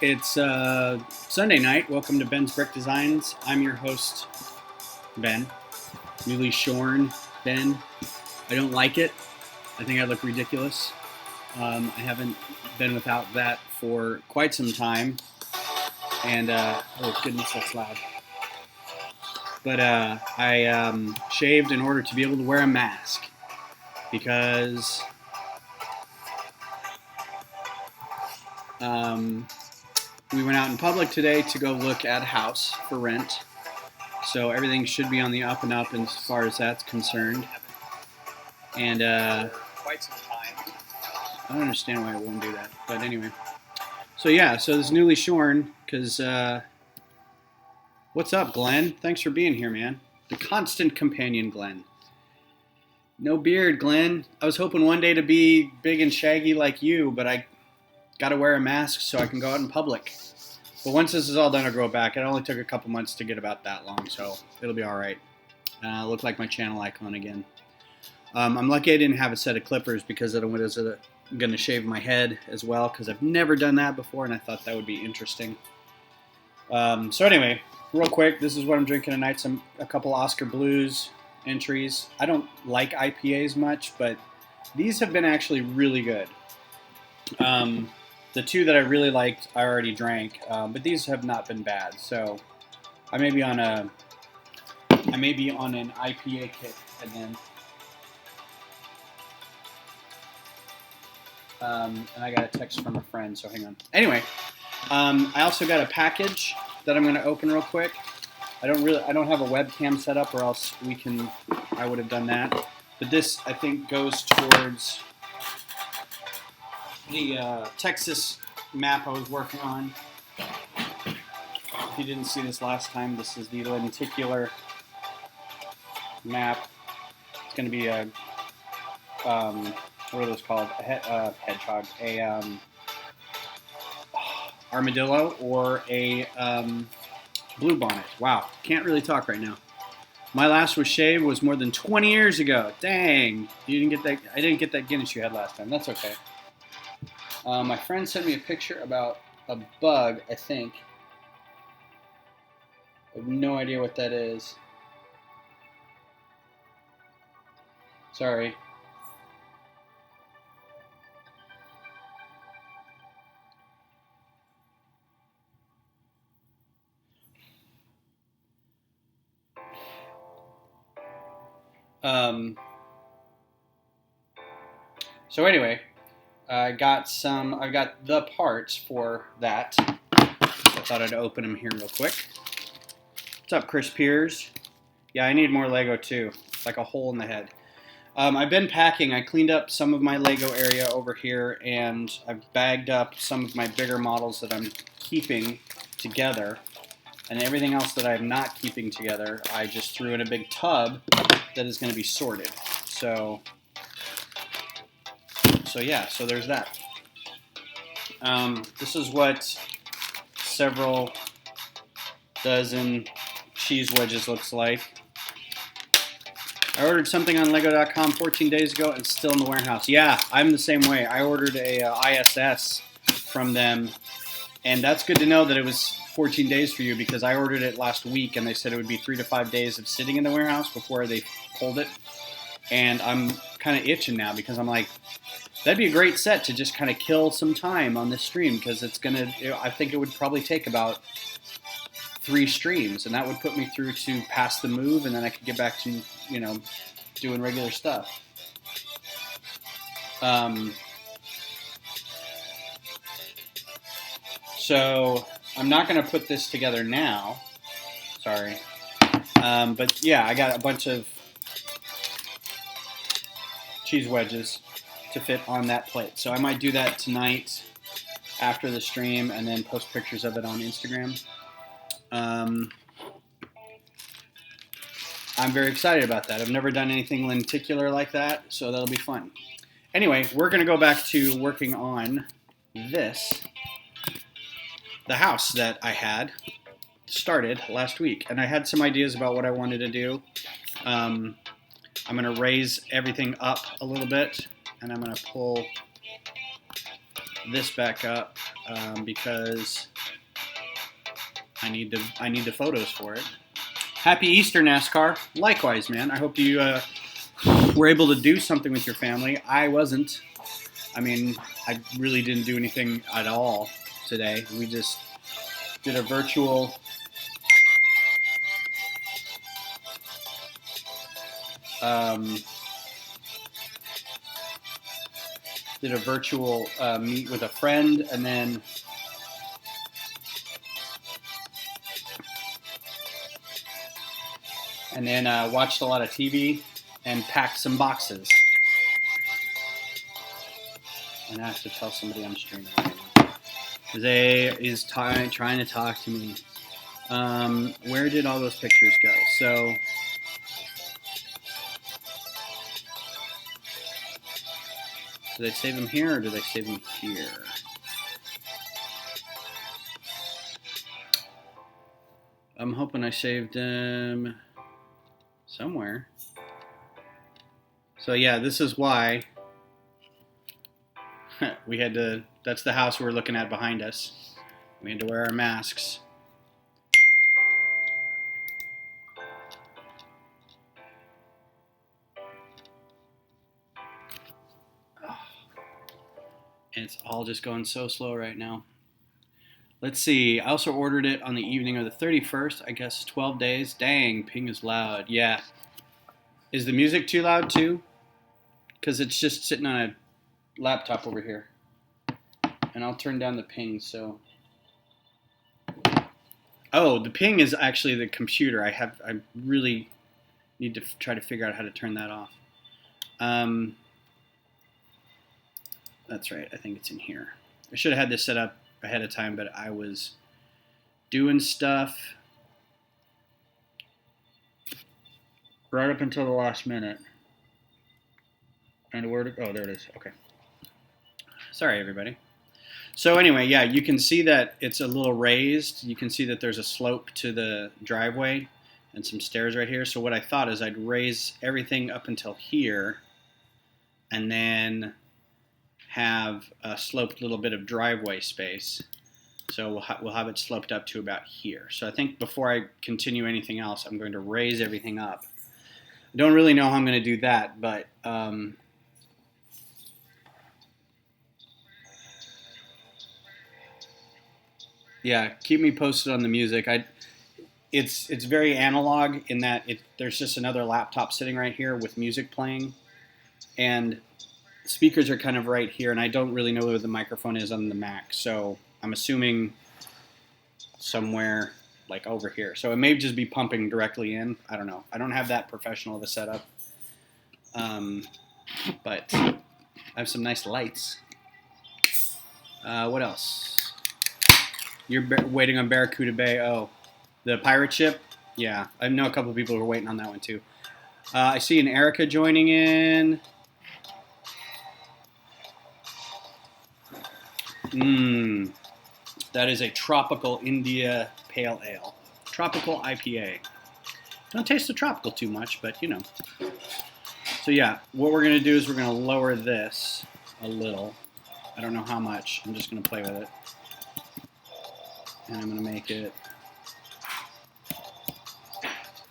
It's Sunday night. Welcome to Ben's Brick Designs. I'm your host, Ben. Newly shorn Ben. I don't like it. I think I look ridiculous. I haven't been without that for quite some time. And, oh goodness, that's loud. But I shaved in order to be able to wear a mask. Because we went out in public today to go look at a house for rent. So everything should be on the up and up as far as that's concerned. And quite some time. I don't understand why it won't do that. But anyway. So yeah, so this newly shorn, because what's up, Glenn? Thanks for being here, man. The constant companion, Glenn. No beard, Glenn. I was hoping one day to be big and shaggy like you, but I got to wear a mask so I can go out in public. But once this is all done, I'll grow it back. It only took a couple months to get about that long, so it'll be all right. Look like my channel icon again. I'm lucky I didn't have a set of clippers because I was going to shave my head as well because I've never done that before, and I thought that would be interesting. So anyway, real quick, this is what I'm drinking tonight. A couple Oscar Blues entries. I don't like IPAs much, but these have been actually really good. The two that I really liked, I already drank, but these have not been bad. So I may be on an IPA kick again. And I got a text from a friend, so hang on. Anyway, I also got a package that I'm going to open real quick. I don't have a webcam set up, or else I would have done that. But this, I think, goes towards the Texas map I was working on. If you didn't see this last time, this is the lenticular map. It's going to be a, what are those called? A hedgehog, armadillo, or a bluebonnet. Wow, can't really talk right now. My last was shaved was more than 20 years ago. Dang, you didn't get that. I didn't get that Guinness you had last time. That's okay. My friend sent me a picture about a bug, I think. I have no idea what that is. Sorry. So anyway, I got the parts for that. I thought I'd open them here real quick. What's up, Chris Piers? Yeah, I need more Lego too. It's like a hole in the head. I've been packing. I cleaned up some of my Lego area over here, and I've bagged up some of my bigger models that I'm keeping together. And everything else that I'm not keeping together, I just threw in a big tub that is going to be sorted. So yeah, so there's that. This is what several dozen cheese wedges looks like. I ordered something on Lego.com 14 days ago and it's still in the warehouse. Yeah, I'm the same way. I ordered a ISS from them, and that's good to know that it was 14 days for you, because I ordered it last week and they said it would be 3 to 5 days of sitting in the warehouse before they pulled it. And I'm kind of itching now because I'm like, that'd be a great set to just kind of kill some time on this stream, because I think it would probably take about 3 streams, and that would put me through to past the move, and then I could get back to, doing regular stuff. So I'm not going to put this together now. Sorry. But yeah, I got a bunch of cheese wedges to fit on that plate. So I might do that tonight after the stream and then post pictures of it on Instagram. I'm very excited about that. I've never done anything lenticular like that, so that'll be fun. Anyway, we're going to go back to working on the house that I had started last week. And I had some ideas about what I wanted to do. I'm going to raise everything up a little bit, and I'm going to pull this back up because I need the photos for it. Happy Easter, NASCAR. Likewise, man. I hope you were able to do something with your family. I wasn't. I mean, I really didn't do anything at all today. We just did a virtual meet with a friend, and then watched a lot of TV and packed some boxes. And I have to tell somebody I'm streaming right now. Zay is trying to talk to me. Where did all those pictures go? So, do they save them here or do they save them here? I'm hoping I saved them somewhere. So yeah, this is why we had to, that's the house we're looking at behind us. We had to wear our masks. And it's all just going so slow right now. Let's see. I also ordered it on the evening of the 31st. I guess 12 days. Dang, ping is loud. Yeah. Is the music too loud too? Because it's just sitting on a laptop over here. And I'll turn down the ping so... Oh, the ping is actually the computer. I really need to try to figure out how to turn that off. That's right. I think it's in here. I should have had this set up ahead of time, but I was doing stuff right up until the last minute. And where to go? Oh, there it is. Okay. Sorry, everybody. So anyway, yeah, you can see that it's a little raised. You can see that there's a slope to the driveway and some stairs right here. So what I thought is I'd raise everything up until here and then have a sloped little bit of driveway space. So we'll have it sloped up to about here. So I think before I continue anything else, I'm going to raise everything up. I don't really know how I'm going to do that, but yeah, keep me posted on the music. It's very analog in that there's just another laptop sitting right here with music playing, and speakers are kind of right here, and I don't really know where the microphone is on the Mac, so I'm assuming somewhere like over here. So it may just be pumping directly in. I don't know. I don't have that professional of a setup, but I have some nice lights. What else? You're waiting on Barracuda Bay. Oh, the pirate ship? Yeah, I know a couple of people who are waiting on that one too. I see an Erica joining in. That is a tropical India Pale Ale. Tropical IPA. Don't taste the tropical too much, but you know. So yeah, what we're going to do is we're going to lower this a little. I don't know how much. I'm just going to play with it. And I'm going to make it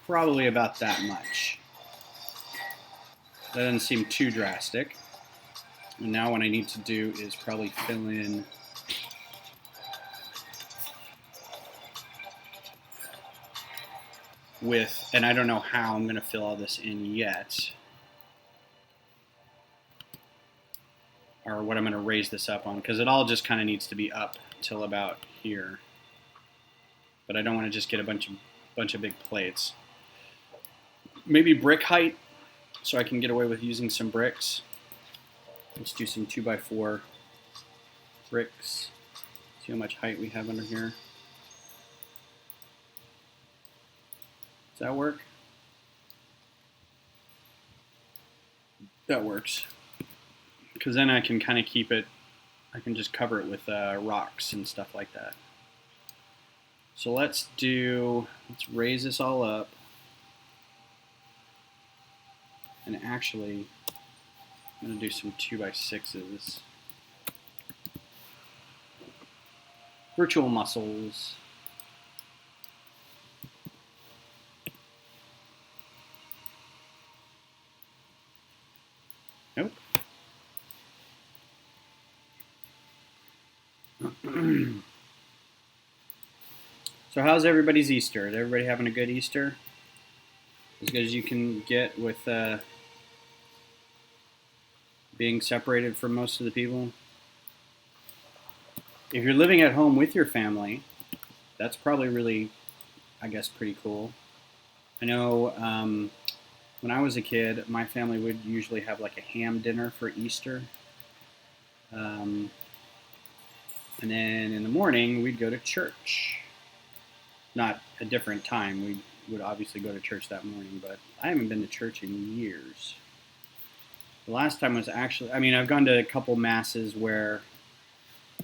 probably about that much. That doesn't seem too drastic. And now what I need to do is probably fill in with, and I don't know how I'm going to fill all this in yet, or what I'm going to raise this up on, because it all just kind of needs to be up till about here. But I don't want to just get a bunch of big plates. Maybe brick height, so I can get away with using some bricks. Let's do some 2x4 bricks. See how much height we have under here. Does that work? That works. Because then I can kind of keep it, I can just cover it with rocks and stuff like that. So let's raise this all up. And actually, I'm going to do some 2x6s. Virtual muscles. Nope. So how's everybody's Easter? Is everybody having a good Easter? As good as you can get with being separated from most of the people? If you're living at home with your family, that's probably really, I guess, pretty cool. I know when I was a kid, my family would usually have like a ham dinner for Easter. And then in the morning, we'd go to church. Not a different time. We would obviously go to church that morning, but I haven't been to church in years. The last time was actually, I mean, I've gone to a couple masses where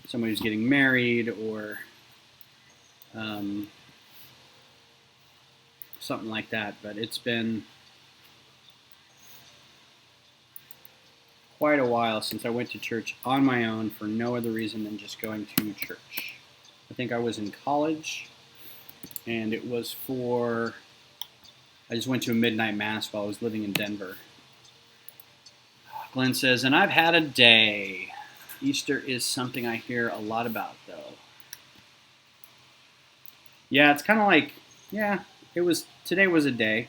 somebody was getting married or something like that, but it's been quite a while since I went to church on my own for no other reason than just going to church. I think I was in college, and it was for, I just went to a midnight mass while I was living in Denver. Glenn says, and I've had a day. Easter is something I hear a lot about, though. Yeah, it's kind of like, yeah, today was a day.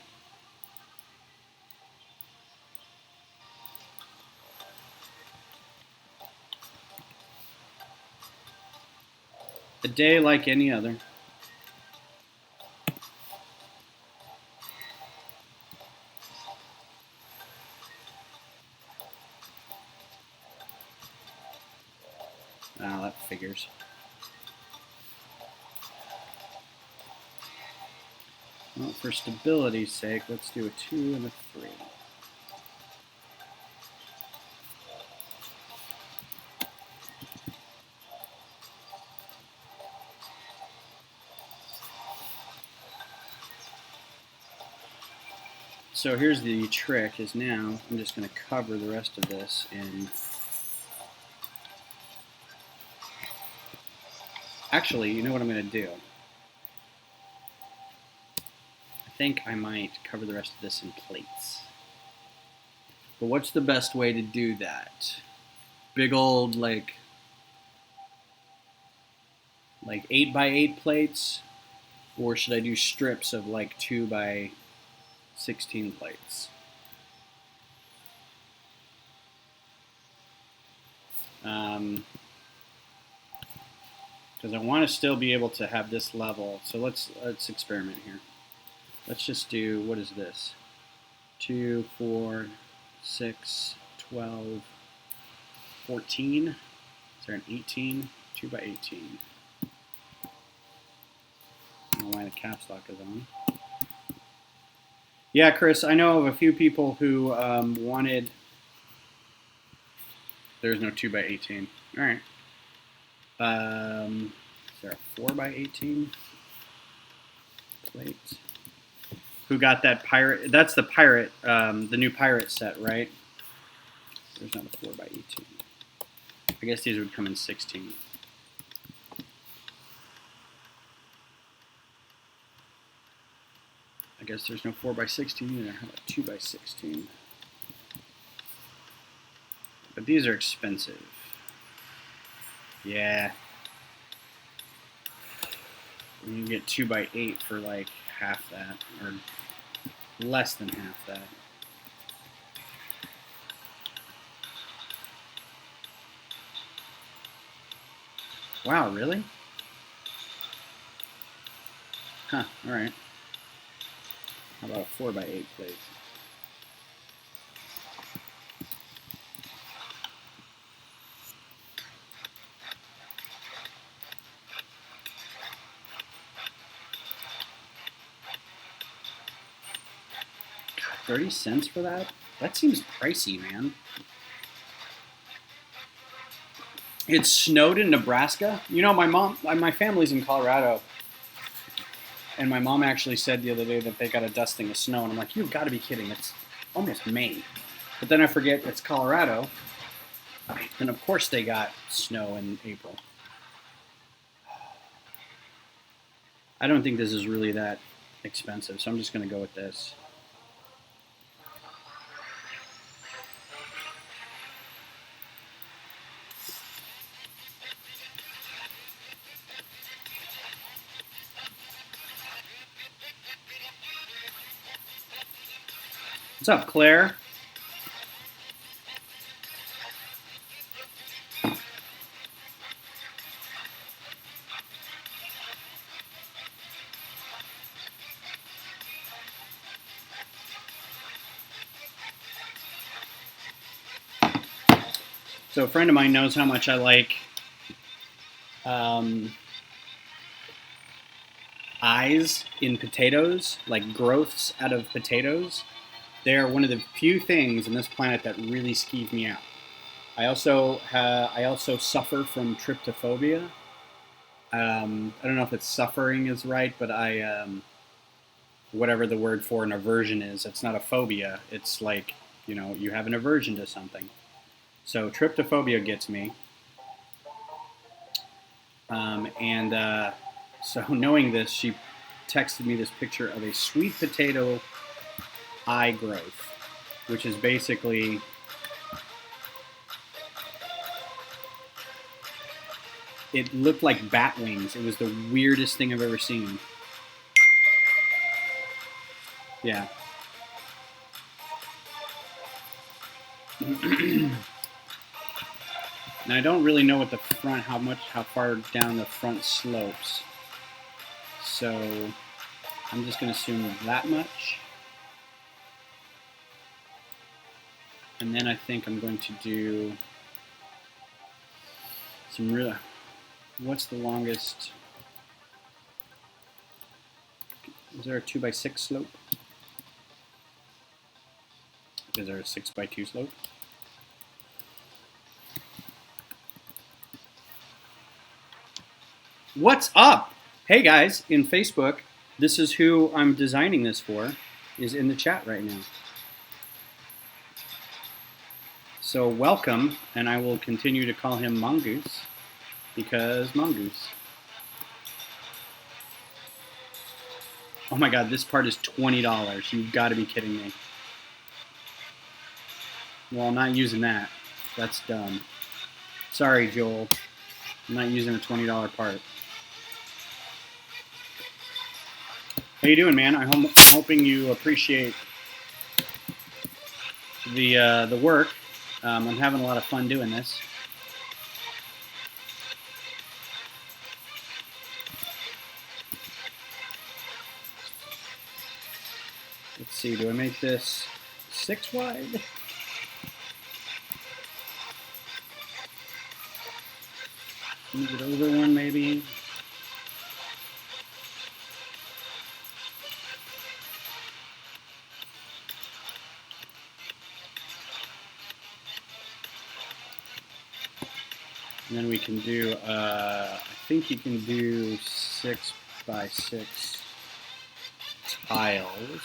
A day like any other. Oh, that figures. Well, for stability's sake, let's do a 2 and a 3. So here's the trick, is now I'm just going to cover the rest of this in... Actually, you know what I'm going to do? I think I might cover the rest of this in plates. But what's the best way to do that? Big old, like 8x8 plates? Or should I do strips of like 2x16 plates? Because I want to still be able to have this level. So let's experiment here. Let's just do, what is this? 2, 4, 6, 12, 14. Is there an 18? 2x18. I don't know why the caps lock is on. Yeah, Chris, I know of a few people who wanted... There's no 2x18. All right. Is there a 4x18 plate? Who got that pirate? That's the pirate, the new pirate set, right? There's not a 4x18. I guess these would come in 16. I guess there's no 4x16 either. How about 2x16? But these are expensive. Yeah. You can get 2x8 for like half that, or less than half that. Wow, really? Huh, alright. How about a 4x8 plate? God, 30 cents for that? That seems pricey, man. It snowed in Nebraska. You know, my family's in Colorado. And my mom actually said the other day that they got a dusting of snow. And I'm like, you've got to be kidding. It's almost May. But then I forget it's Colorado. And of course they got snow in April. I don't think this is really that expensive, so I'm just going to go with this. What's up, Claire? So a friend of mine knows how much I like eyes in potatoes, like growths out of potatoes. They are one of the few things on this planet that really skeeve me out. I also suffer from tryptophobia. I don't know if it's suffering is right, but whatever the word for an aversion is, it's not a phobia. It's like, you have an aversion to something. So tryptophobia gets me. So knowing this, she texted me this picture of a sweet potato eye growth, which is basically it looked like bat wings. It was the weirdest thing I've ever seen. Yeah. And I don't really know what the front, how far down the front slopes. So I'm just going to assume that much. And then I think I'm going to do some real. What's the longest? Is there a 2x6 slope? Is there a 6x2 slope? What's up? Hey guys, in Facebook, this is who I'm designing this for, is in the chat right now. So welcome, and I will continue to call him Mongoose, because Mongoose. Oh my god, this part is $20. You've got to be kidding me. Well, I'm not using that. That's dumb. Sorry, Joel. I'm not using a $20 part. How you doing, man? I'm hoping you appreciate the work. I'm having a lot of fun doing this. Let's see, do I make this 6 wide? Move it over one, maybe. And then we can do, I think you can do 6x6 tiles.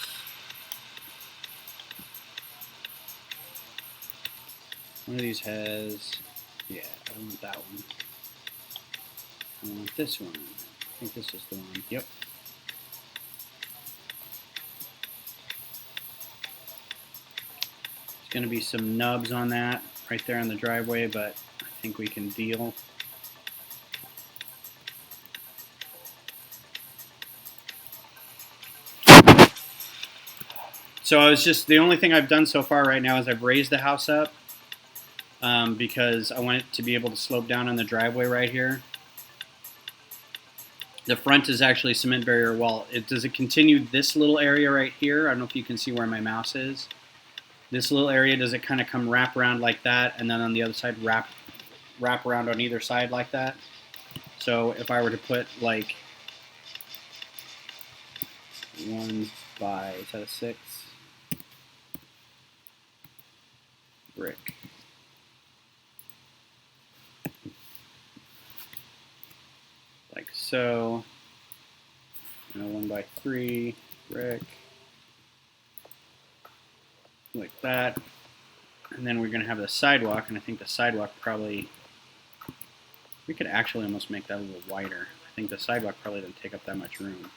One of these has, yeah, I don't want that one. I want this one. I think this is the one. Yep. There's going to be some nubs on that right there on the driveway, but I think we can deal. So the only thing I've done so far right now is I've raised the house up because I want it to be able to slope down on the driveway right here. The front is actually cement barrier wall. Does it continue this little area right here? I don't know if you can see where my mouse is. This little area, does it kind of come wrap around like that, and then on the other side wrap around on either side like that? So if I were to put like 1 by, is that a 6? Brick. Like so. 1 by 3 brick. Like that. And then we're going to have the sidewalk, and I think the sidewalk probably, we could actually almost make that a little wider. I think the sidewalk probably doesn't take up that much room.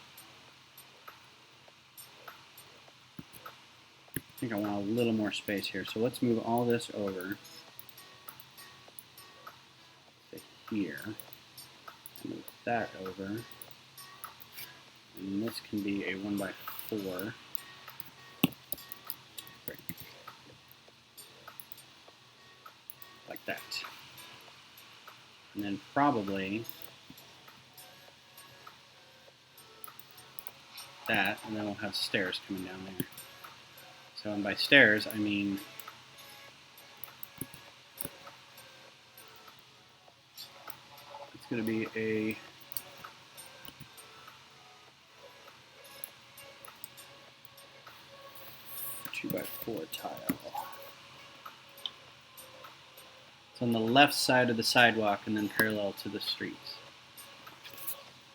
I think I want a little more space here. So let's move all this over to here. Move that over. And this can be a 1x4. Like that. And then probably that, and then we'll have stairs coming down there. So, and by stairs, I mean it's going to be a two-by-four tile. It's on the left side of the sidewalk and then parallel to the streets.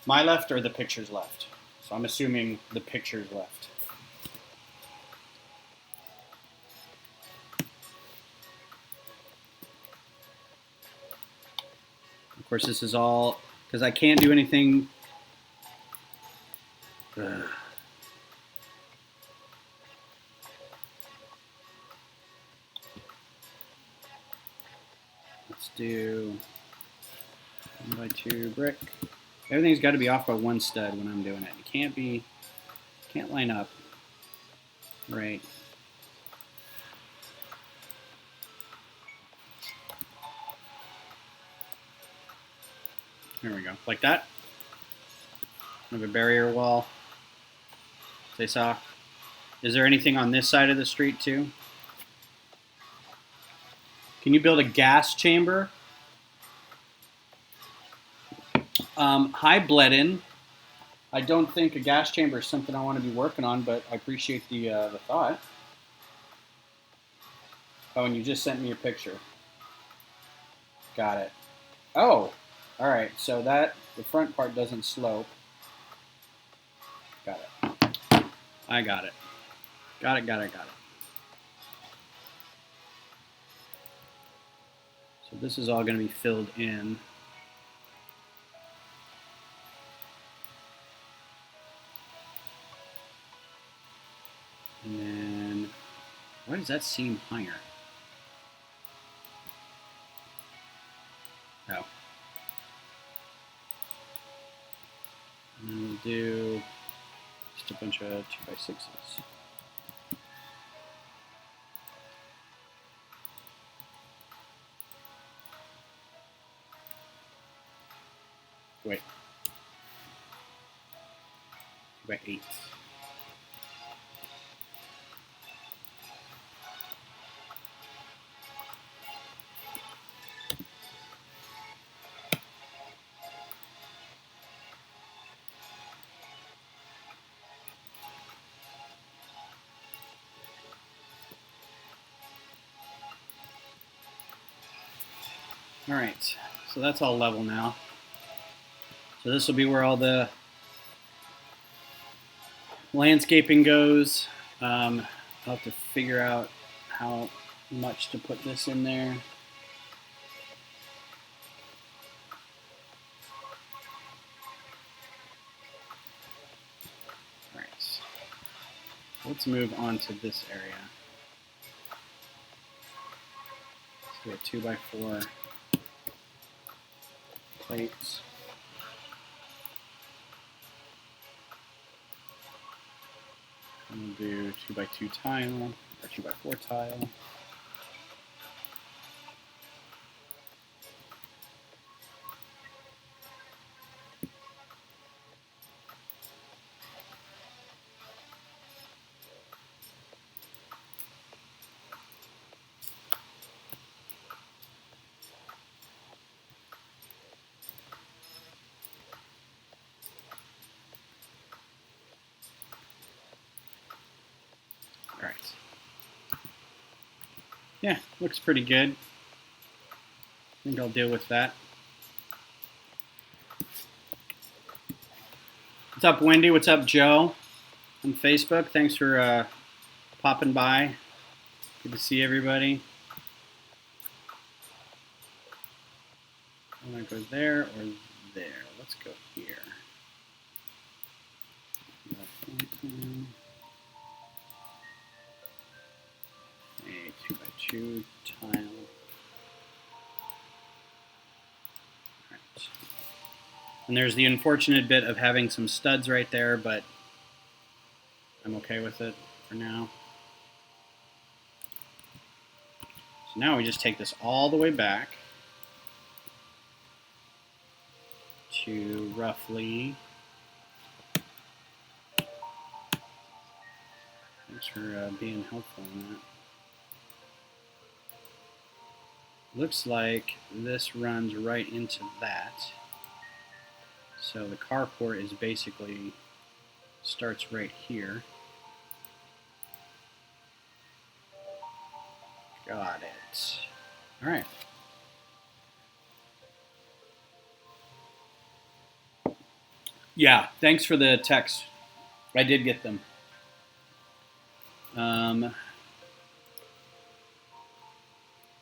My left or the picture's left? So I'm assuming the picture's left. Of course, this is all, because I can't do anything. Let's do 1x2 brick. Everything's got to be off by one stud when I'm doing it. It can't line up. Right. There we go. Like that. I have a barrier wall. They saw. Is there anything on this side of the street too? Can you build a gas chamber? Hi, Bledin. I don't think a gas chamber is something I want to be working on, but I appreciate the thought. Oh, and you just sent me a picture. Got it. Oh, all right. So that the front part doesn't slope. Got it. I got it. Got it. So this is all going to be filled in. And then, why does that seem higher? Oh. And then we'll do just a bunch of 2x6s. Wait. 2x8. All right, so that's all level now. So this will be where all the landscaping goes. I'll have to figure out how much to put this in there. All right, let's move on to this area. Let's do a 2x4 plates. And we'll do 2x2 tile or 2x4 tile. All right. Yeah, looks pretty good. I think I'll deal with that. What's up, Wendy? What's up, Joe? On Facebook. Thanks for popping by. Good to see everybody. I want to go there or there. Let's go here. 2 tile. Right. And there's the unfortunate bit of having some studs right there, but I'm okay with it for now. So now we just take this all the way back to roughly, thanks for being helpful on that. Looks like this runs right into that. So the carport is basically starts right here. Got it. All right. Yeah, thanks for the text. I did get them.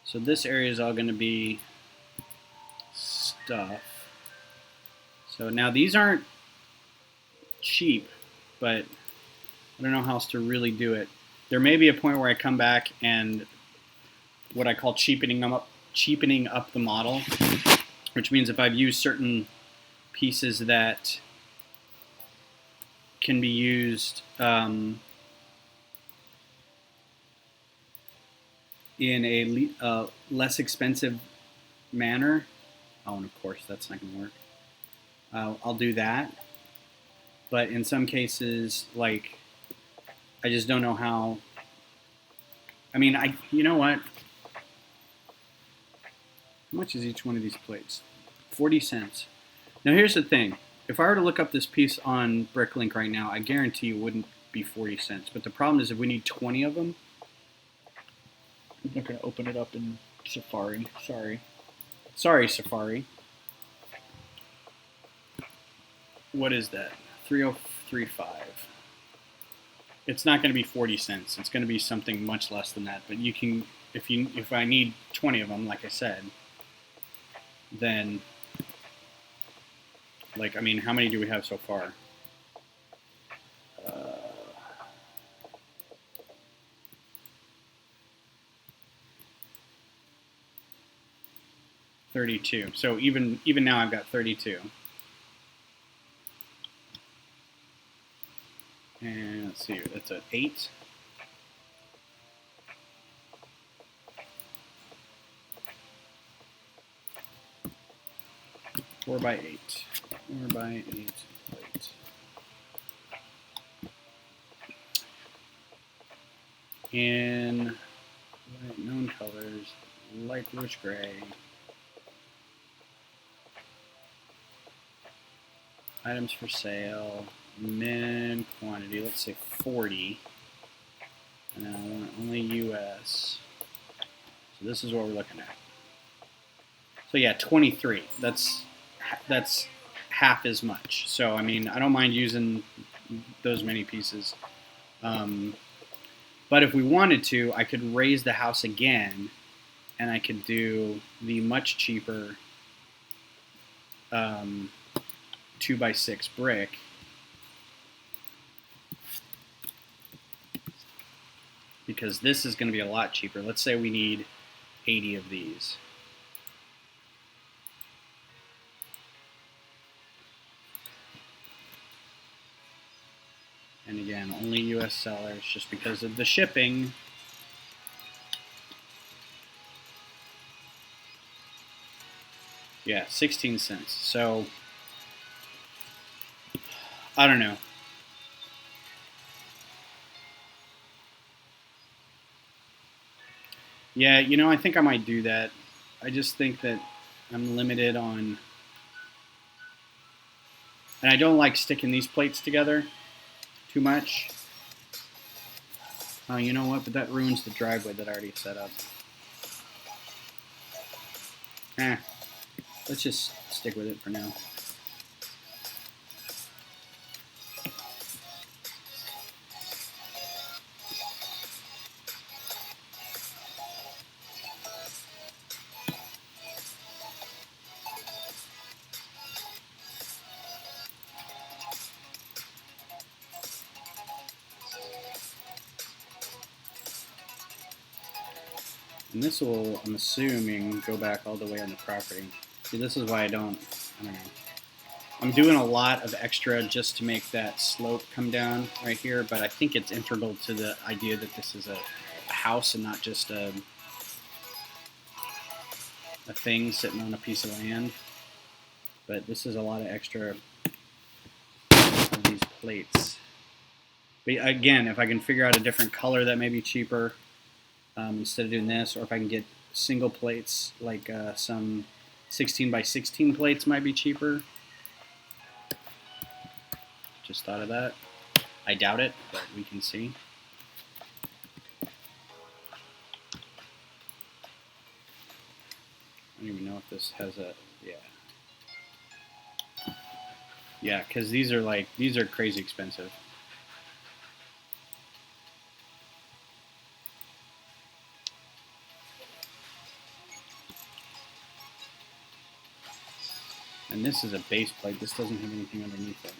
So this area is all going to be stuff. So now these aren't cheap, but I don't know how else to really do it. There may be a point where I come back and what I call cheapening up the model, which means if I've used certain pieces that can be used in a less expensive manner. Oh, and of course that's not going to work. I'll do that. But in some cases, like, I just don't know how. I mean, you know what? How much is each one of these plates? 40 cents. Now here's the thing. If I were to look up this piece on Bricklink right now, I guarantee you it wouldn't be 40 cents. But the problem is if we need 20 of them, I'm not going to open it up in Safari. Sorry, Safari. What is that? 3035. It's not going to be 40 cents. It's going to be something much less than that. But you can, if I need 20 of them, like I said, then, like, I mean, how many do we have so far? 32. So even now I've got 32. And let's see, that's an 8. Four by 8. 4 by 8 plate. In known colors, light bluish gray. Items for sale, min quantity, let's say 40. And then I want only US. So this is what we're looking at. So yeah, 23. That's half as much. So I mean, I don't mind using those many pieces. But if we wanted to, I could raise the house again, and I could do the much cheaper 2x6 brick. Because this is going to be a lot cheaper. Let's say we need 80 of these. And again, only US sellers, just because of the shipping. Yeah, 16 cents. So, I don't know. Yeah, you know, I think I might do that. I just think that I'm limited on... And I don't like sticking these plates together too much. Oh, you know what? But that ruins the driveway that I already set up. Let's just stick with it for now. And this will, I'm assuming, go back all the way on the property. See, this is why I don't know. I'm doing a lot of extra just to make that slope come down right here, but I think it's integral to the idea that this is a house and not just a thing sitting on a piece of land. But this is a lot of extra of these plates. But again, if I can figure out a different color that may be cheaper instead of doing this, or if I can get single plates, like some 16 by 16 plates might be cheaper. Just thought of that. I doubt it, but we can see. I don't even know if this has a, yeah. Yeah, because these are crazy expensive. And this is a base plate. This doesn't have anything underneath it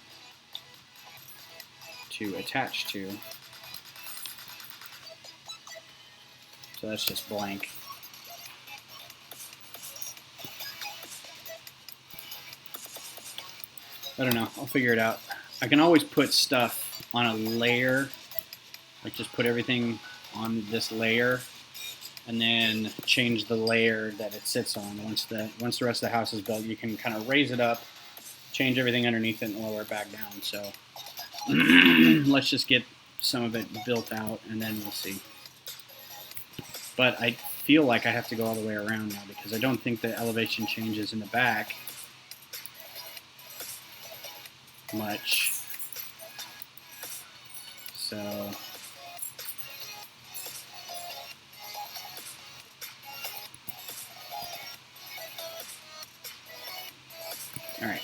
to attach to. So that's just blank. I don't know. I'll figure it out. I can always put stuff on a layer. Like just put everything on this layer and then change the layer that it sits on. Once the rest of the house is built, you can kind of raise it up, change everything underneath it, and lower it back down. So let's just get some of it built out, and then we'll see. But I feel like I have to go all the way around now because I don't think the elevation changes in the back much. So all right.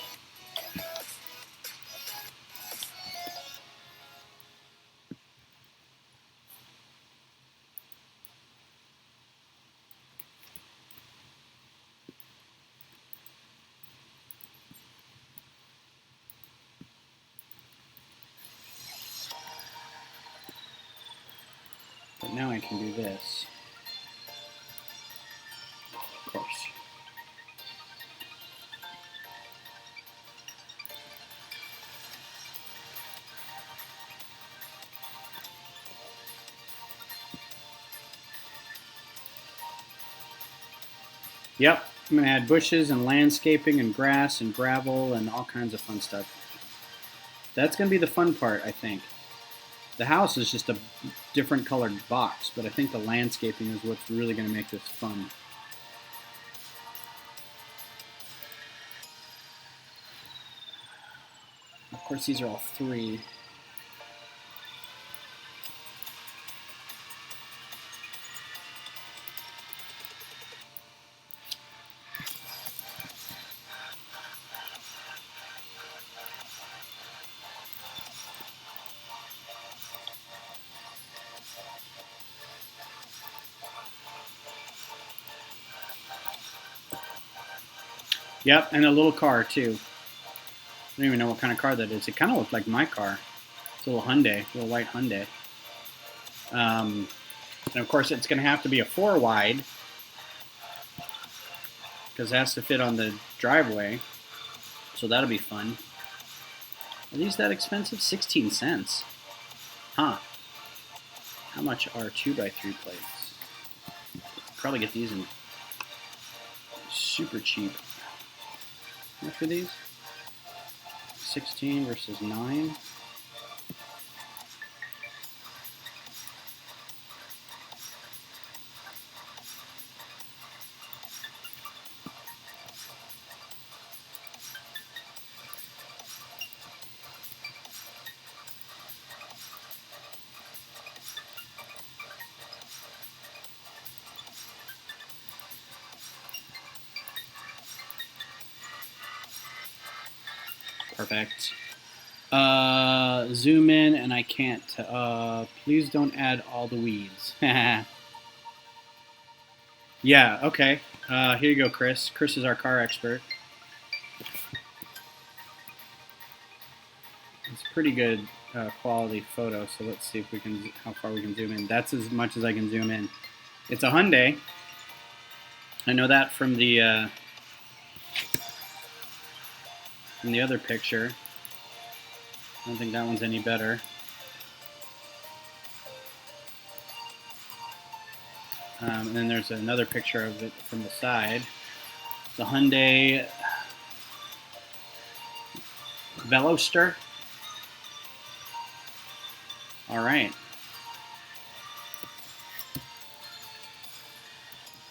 But now I can do this. Of course. Yep, I'm going to add bushes and landscaping and grass and gravel and all kinds of fun stuff. That's going to be the fun part, I think. The house is just a different colored box, but I think the landscaping is what's really going to make this fun. Of course, these are all 3. Yep, and a little car too. I don't even know what kind of car that is. It kind of looked like my car. It's a little Hyundai, a little white Hyundai. And of course, it's going to have to be a 4-wide because it has to fit on the driveway. So that'll be fun. Are these that expensive? 16 cents. Huh. How much are 2x3 plates? Probably get these in super cheap. How much are these? 16 versus 9. Perfect. Zoom in and I can't. Please don't add all the weeds. Yeah, okay. Here you go, Chris. Chris is our car expert. It's a pretty good quality photo, so let's see if we can, how far we can zoom in. That's as much as I can zoom in. It's a Hyundai. I know that from the other picture. I don't think that one's any better. And then there's another picture of it from the side. The Hyundai Veloster. All right.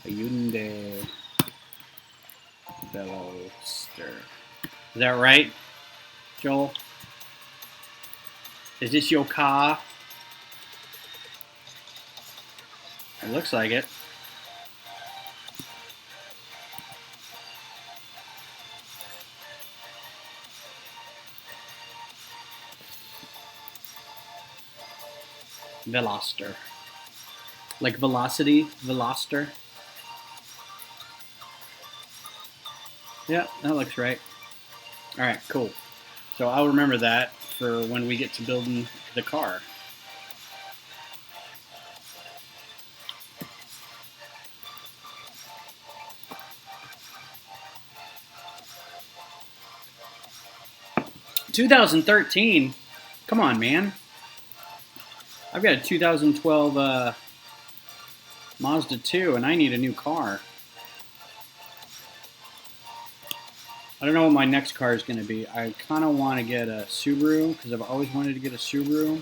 A Hyundai Veloster. Is that right, Joel? Is this your car? It looks like it. Veloster. Like velocity, Veloster. Yeah, that looks right. All right, cool. So I'll remember that for when we get to building the car. (2013). Come on, man. I've got a 2012 Mazda 2, and I need a new car. I don't know what my next car is going to be. I kind of want to get a Subaru because I've always wanted to get a Subaru.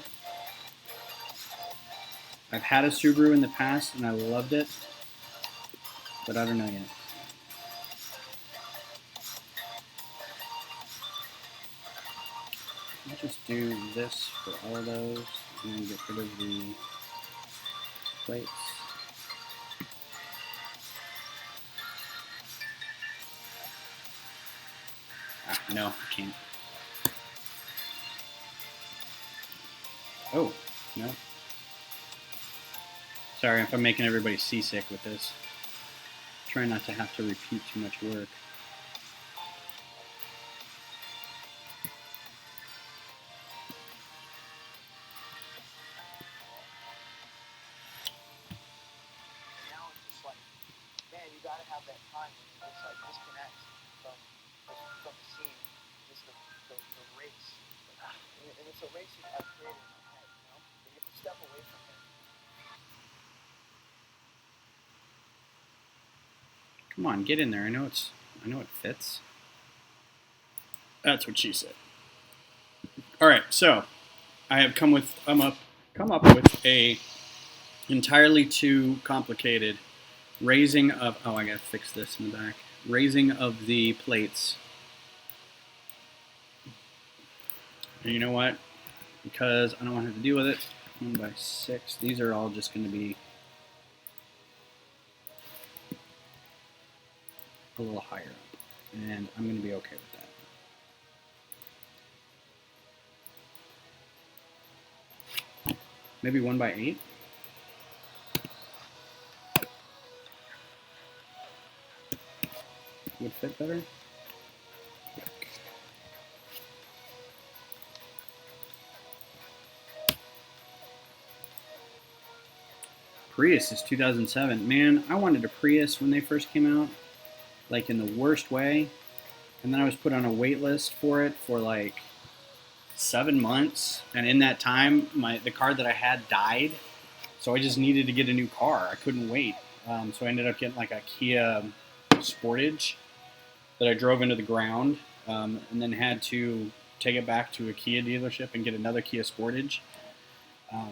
I've had a Subaru in the past, and I loved it, but I don't know yet. I'll just do this for all of those, and then get rid of the plates. No, I can't. Oh, no. Sorry if I'm making everybody seasick with this. Try not to have to repeat too much work. Come on, get in there. I know it fits. That's what she said. All right, so I have come up with a entirely too complicated raising of. Oh, I gotta fix this in the back. Raising of the plates. And you know what? Because I don't want to have to deal with it. 1x6. These are all just going to be a little higher up, and I'm going to be okay with that. Maybe 1x8. Would fit better. Prius is 2007. Man, I wanted a Prius when they first came out, like in the worst way. And then I was put on a wait list for it for like 7 months. And in that time, the car that I had died. So I just needed to get a new car. I couldn't wait. So I ended up getting like a Kia Sportage that I drove into the ground, and then had to take it back to a Kia dealership and get another Kia Sportage.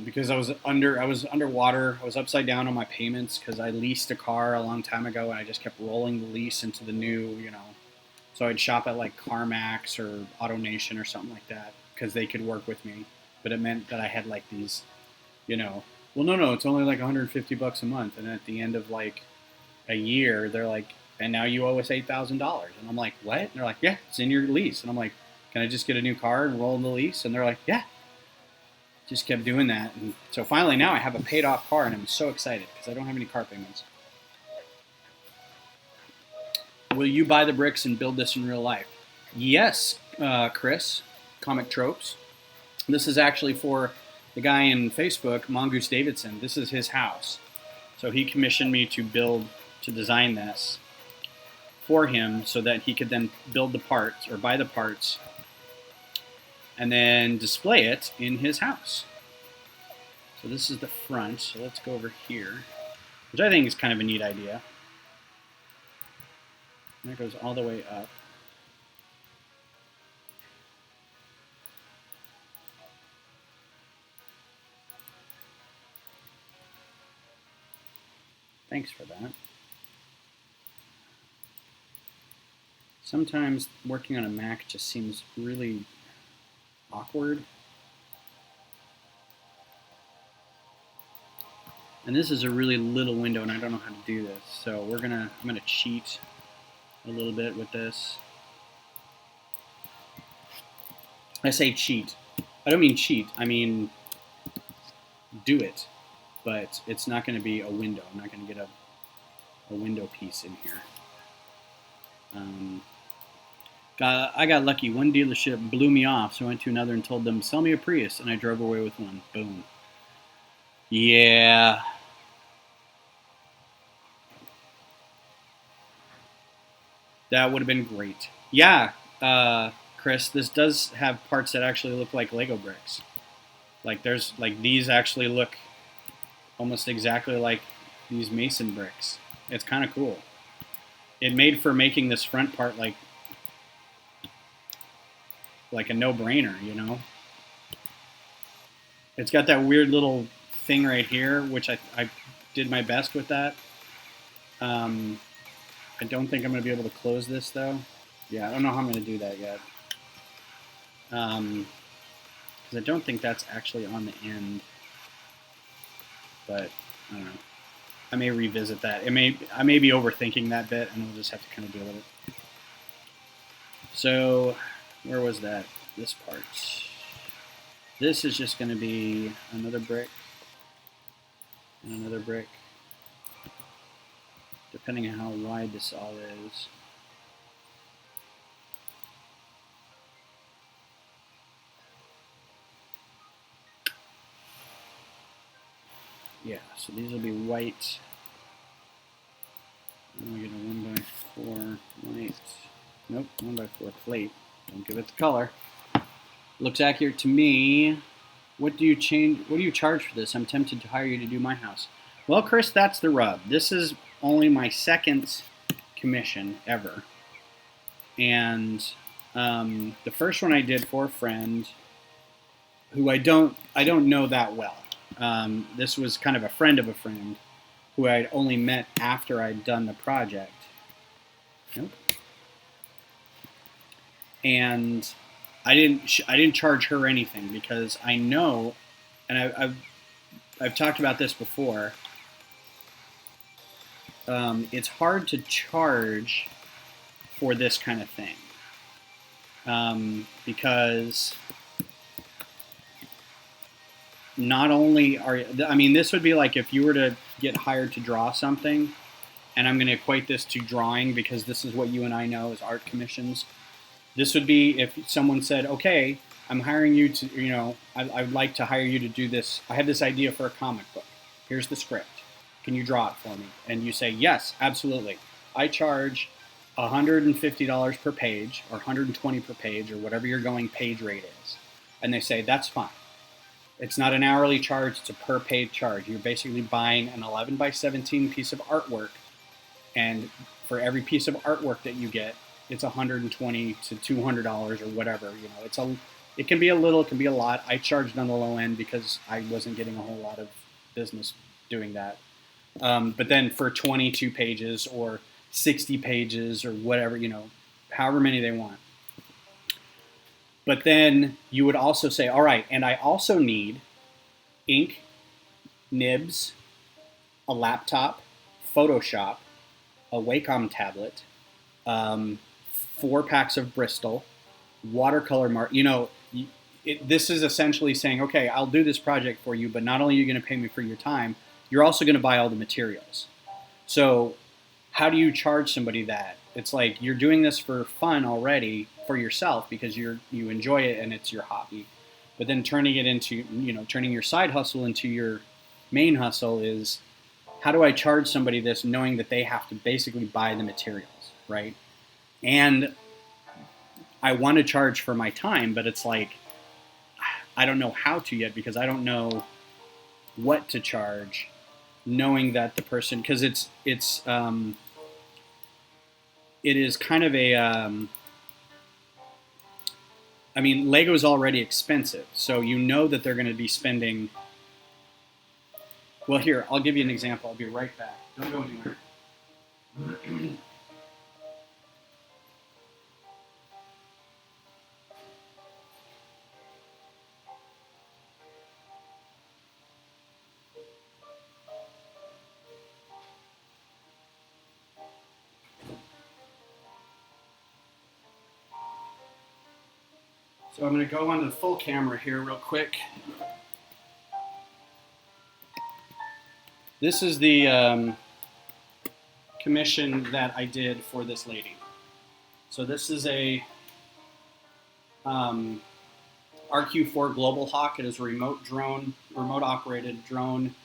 Because I was underwater. I was upside down on my payments because I leased a car a long time ago, and I just kept rolling the lease into the new, So I'd shop at like CarMax or AutoNation or something like that because they could work with me. But it meant that I had like these, well, no, it's only like $150 a month. And at the end of like a year, they're like, and now you owe us $8,000. And I'm like, what? And they're like, yeah, it's in your lease. And I'm like, can I just get a new car and roll in the lease? And they're like, yeah. Just kept doing that. And so finally now I have a paid off car, and I'm so excited because I don't have any car payments. Will you buy the bricks and build this in real life? Yes, Chris, Comic Tropes. This is actually for the guy in Facebook, Mongoose Davidson. This is his house. So he commissioned me to build to design this for him so that he could then build the parts or buy the parts and then display it in his house. So this is the front. So let's go over here, which I think is kind of a neat idea. And that goes all the way up. Thanks for that. Sometimes working on a Mac just seems really awkward. And this is a really little window, and I don't know how to do this. So I'm gonna cheat a little bit with this. I say cheat. I don't mean cheat. I mean do it. But it's not going to be a window. I'm not going to get a window piece in here. I got lucky. One dealership blew me off, so I went to another and told them, sell me a Prius, and I drove away with one. Boom. Yeah. That would have been great. Yeah, Chris, this does have parts that actually look like Lego bricks. Like these actually look almost exactly like these mason bricks. It's kind of cool. It made for making this front part like a no-brainer, you know? It's got that weird little thing right here, which I did my best with that. I don't think I'm going to be able to close this, though. Yeah, I don't know how I'm going to do that yet. Because I don't think that's actually on the end. But, I don't know. I may revisit that. I may be overthinking that bit, and we'll just have to kind of deal with it. So, where was that? This part. This is just going to be another brick. And another brick. Depending on how wide this all is. Yeah, so these will be white. And we get a 1x4 white. Nope, 1x4 plate. Don't give it the color. Looks accurate to me. What do you charge for this? I'm tempted to hire you to do my house. Well, Chris, that's the rub. This is only my second commission ever. And the first one I did for a friend who I don't know that well. This was kind of a friend of a friend who I'd only met after I'd done the project. Nope. And I didn't charge her anything because I know, and I've talked about this before. It's hard to charge for this kind of thing because not only this would be like if you were to get hired to draw something, and I'm going to equate this to drawing because this is what you and I know as art commissions. This would be if someone said, okay, I'm hiring you to, I'd like to hire you to do this. I have this idea for a comic book. Here's the script. Can you draw it for me? And you say, yes, absolutely. I charge $150 per page or $120 per page or whatever your going page rate is. And they say, that's fine. It's not an hourly charge, it's a per page charge. You're basically buying an 11 by 17 piece of artwork, and for every piece of artwork that you get, it's $120 to $200 or whatever. It can be a little, it can be a lot. I charged on the low end because I wasn't getting a whole lot of business doing that. But then for 22 pages or 60 pages or whatever, however many they want. But then you would also say, all right, and I also need ink, nibs, a laptop, Photoshop, a Wacom tablet, 4 packs of Bristol, watercolor mark. This is essentially saying, okay, I'll do this project for you, but not only are you going to pay me for your time, you're also going to buy all the materials. So how do you charge somebody that? It's like you're doing this for fun already for yourself because you enjoy it and it's your hobby. But then turning it into, turning your side hustle into your main hustle is how do I charge somebody this knowing that they have to basically buy the materials, right? And I want to charge for my time, but it's like, I don't know how to yet because I don't know what to charge, knowing that the person, because it is kind of a, I mean, Lego is already expensive, so you know that they're going to be spending. Well, here, I'll give you an example. I'll be right back. Don't go anywhere. So I'm going to go on to the full camera here real quick. This is the commission that I did for this lady. So this is a RQ-4 Global Hawk. It is a remote operated drone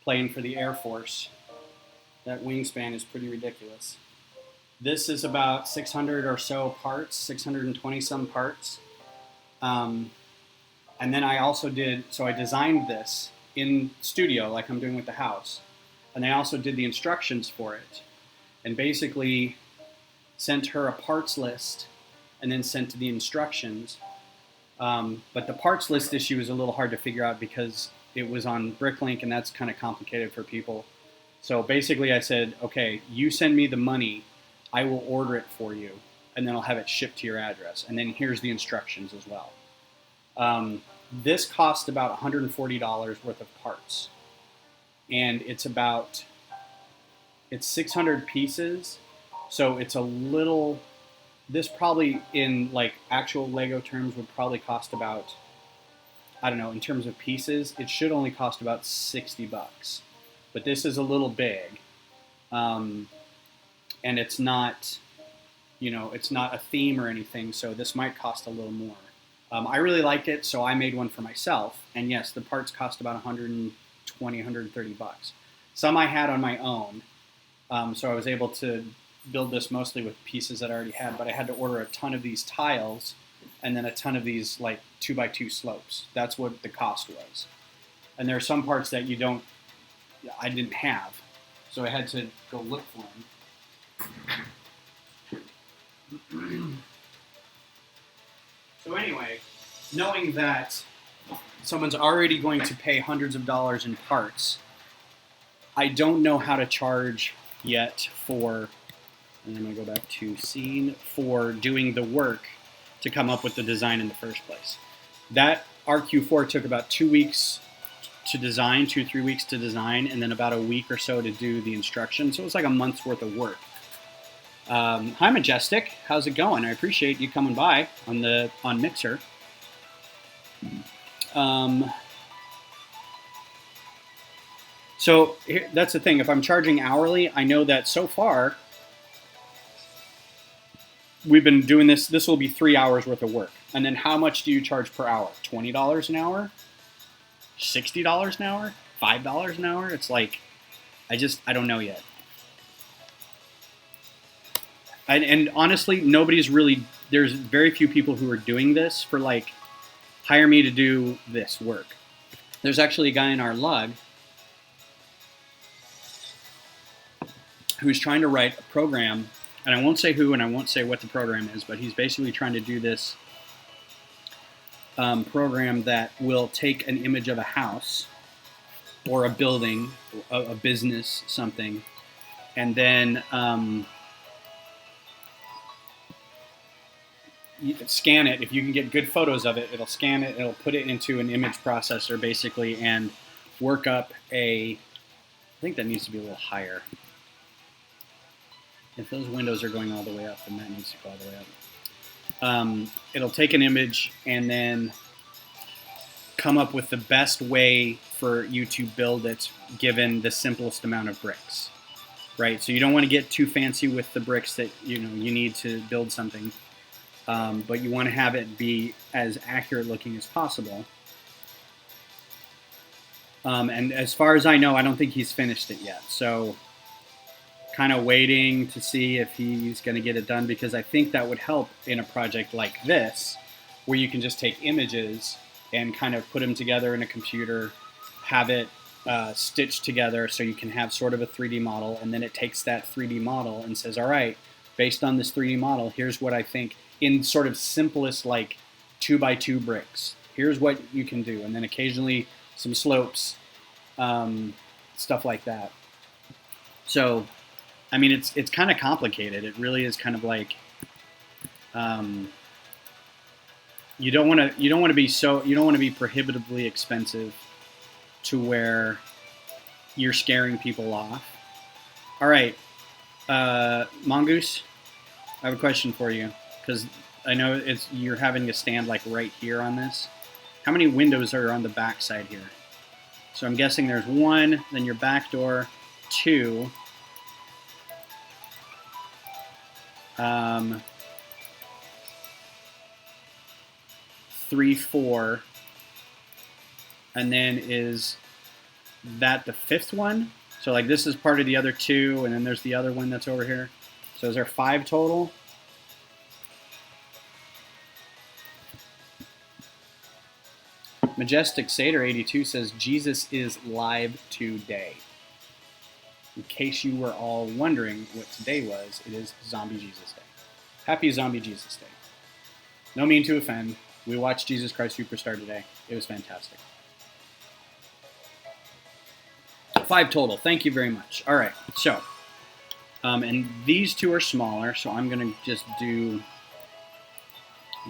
plane for the Air Force. That wingspan is pretty ridiculous. This is about 600 or so parts, 620 some parts. And then I also I designed this in studio like I'm doing with the house. And I also did the instructions for it. And basically sent her a parts list and then sent the instructions. But the parts list issue is a little hard to figure out because it was on Bricklink and that's kind of complicated for people. So basically I said, okay, you send me the money, I will order it for you, and then I'll have it shipped to your address. And then here's the instructions as well. This cost about $140 worth of parts. And it's 600 pieces. So it's a little, this probably in like actual Lego terms would probably cost about, I don't know, in terms of pieces, it should only cost about $60. But this is a little big. And it's not, it's not a theme or anything, so this might cost a little more. I really liked it, so I made one for myself. And yes, the parts cost about $120, $130. Some I had on my own, so I was able to build this mostly with pieces that I already had, but I had to order a ton of these tiles and then a ton of these like 2x2 slopes. That's what the cost was. And there are some parts that I didn't have, so I had to go look for them. So anyway, knowing that someone's already going to pay hundreds of dollars in parts, I don't know how to charge yet for, and then I go back to scene, for doing the work to come up with the design in the first place. That RQ-4 took about 2 weeks to design, 2-3 weeks to design, and then about a week or so to do the instructions. So it was like a month's worth of work. Hi Majestic, how's it going? I appreciate you coming by on Mixer. So that's the thing. If I'm charging hourly, I know that so far we've been doing this. This will be 3 hours worth of work. And then how much do you charge per hour? $20 an hour? $60 an hour? $5 an hour? It's like, I don't know yet. And honestly, there's very few people who are doing this for like, hire me to do this work. There's actually a guy in our lug who's trying to write a program, and I won't say who and I won't say what the program is, but he's basically trying to do this program that will take an image of a house or a building, a business, something, and then you scan it. If you can get good photos of it, it'll scan it, it'll put it into an image processor basically and work up I think that needs to be a little higher. If those windows are going all the way up, then that needs to go all the way up. It'll take an image and then come up with the best way for you to build it given the simplest amount of bricks, right? So you don't want to get too fancy with the bricks that you need to build something. But you want to have it be as accurate looking as possible. And as far as I know, I don't think he's finished it yet. So kind of waiting to see if he's going to get it done, because I think that would help in a project like this, where you can just take images and kind of put them together in a computer, have it stitched together so you can have sort of a 3D model, and then it takes that 3D model and says, all right, based on this 3D model, here's what I think in sort of simplest, like 2x2 bricks. Here's what you can do, and then occasionally some slopes, stuff like that. So, I mean, it's kind of complicated. It really is kind of like, you don't want to be prohibitively expensive to where you're scaring people off. All right, Mongoose, I have a question for you, because I know you're having to stand like right here on this. How many windows are on the back side here? So I'm guessing there's one, then your back door, 2. 3, 4, and then is that the 5th one? So like this is part of the other 2, and then there's the other one that's over here. So is there 5 total? Majestic Satyr 82 says Jesus is live today. In case you were all wondering what today was, it is Zombie Jesus Day. Happy Zombie Jesus Day. No mean to offend. We watched Jesus Christ Superstar today. It was fantastic. 5 total. Thank you very much. All right. So, and these 2 are smaller, so I'm going to just do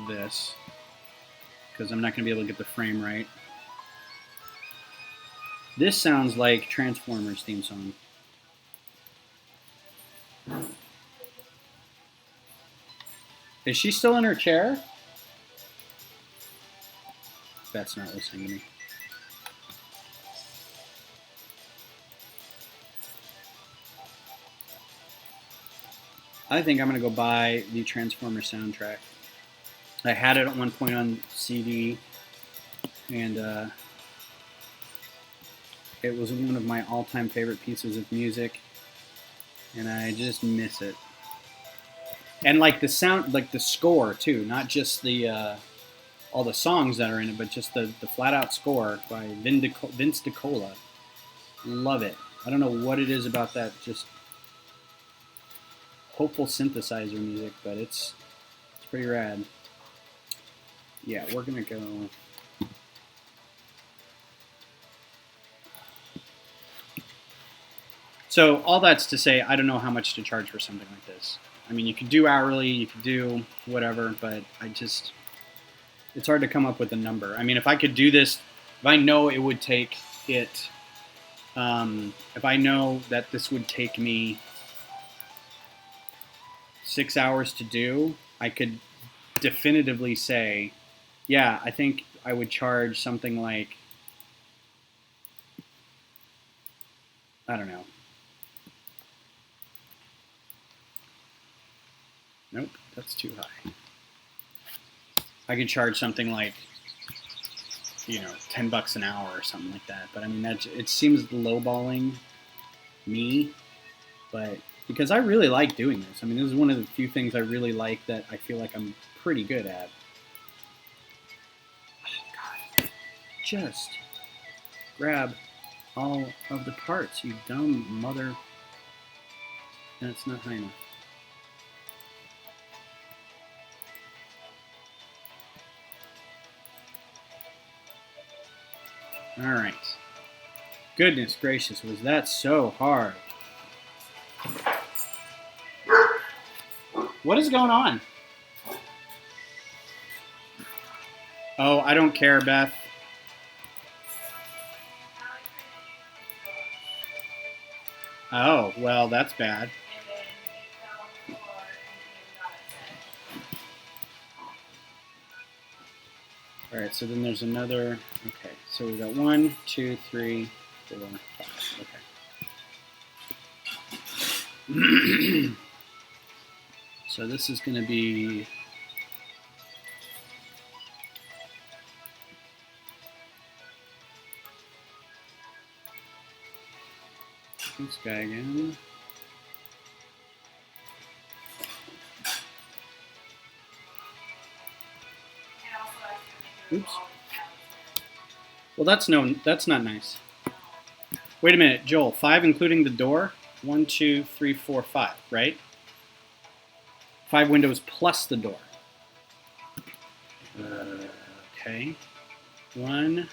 this, because I'm not going to be able to get the frame right. This sounds like Transformers theme song. Is she still in her chair? That's not listening to me. I think I'm going to go buy the Transformers soundtrack. I had it at one point on CD, and it was one of my all-time favorite pieces of music, and I just miss it. And like the sound, like the score too, not just the all the songs that are in it, but just the flat-out score by Vince DiCola. Love it. I don't know what it is about that just hopeful synthesizer music, but it's pretty rad. Yeah, we're gonna go. So all that's to say, I don't know how much to charge for something like this. I mean, you could do hourly, you could do whatever, but it's hard to come up with a number. I mean, if I could do this, if I know it would take it, if I know that this would take me 6 hours to do, I could definitively say, yeah, I think I would charge something like, I don't know. Nope, that's too high. I could charge something like, $10 an hour or something like that. But I mean, it seems lowballing me, but because I really like doing this. I mean, this is one of the few things I really like that I feel like I'm pretty good at. Oh, God. Just grab all of the parts, you dumb mother. That's not high enough. All right. Goodness gracious, was that so hard? What is going on? Oh, I don't care, Beth. Oh, well, that's bad. All right, so then there's another. Okay, so we got 1, 2, 3, 4, 5. Okay. So this is going to be. This guy again. Oops. Well, that's not nice. Wait a minute, Joel. 5 including the door? 1, 2, 3, 4, 5, right? 5 windows plus the door. Okay. 1.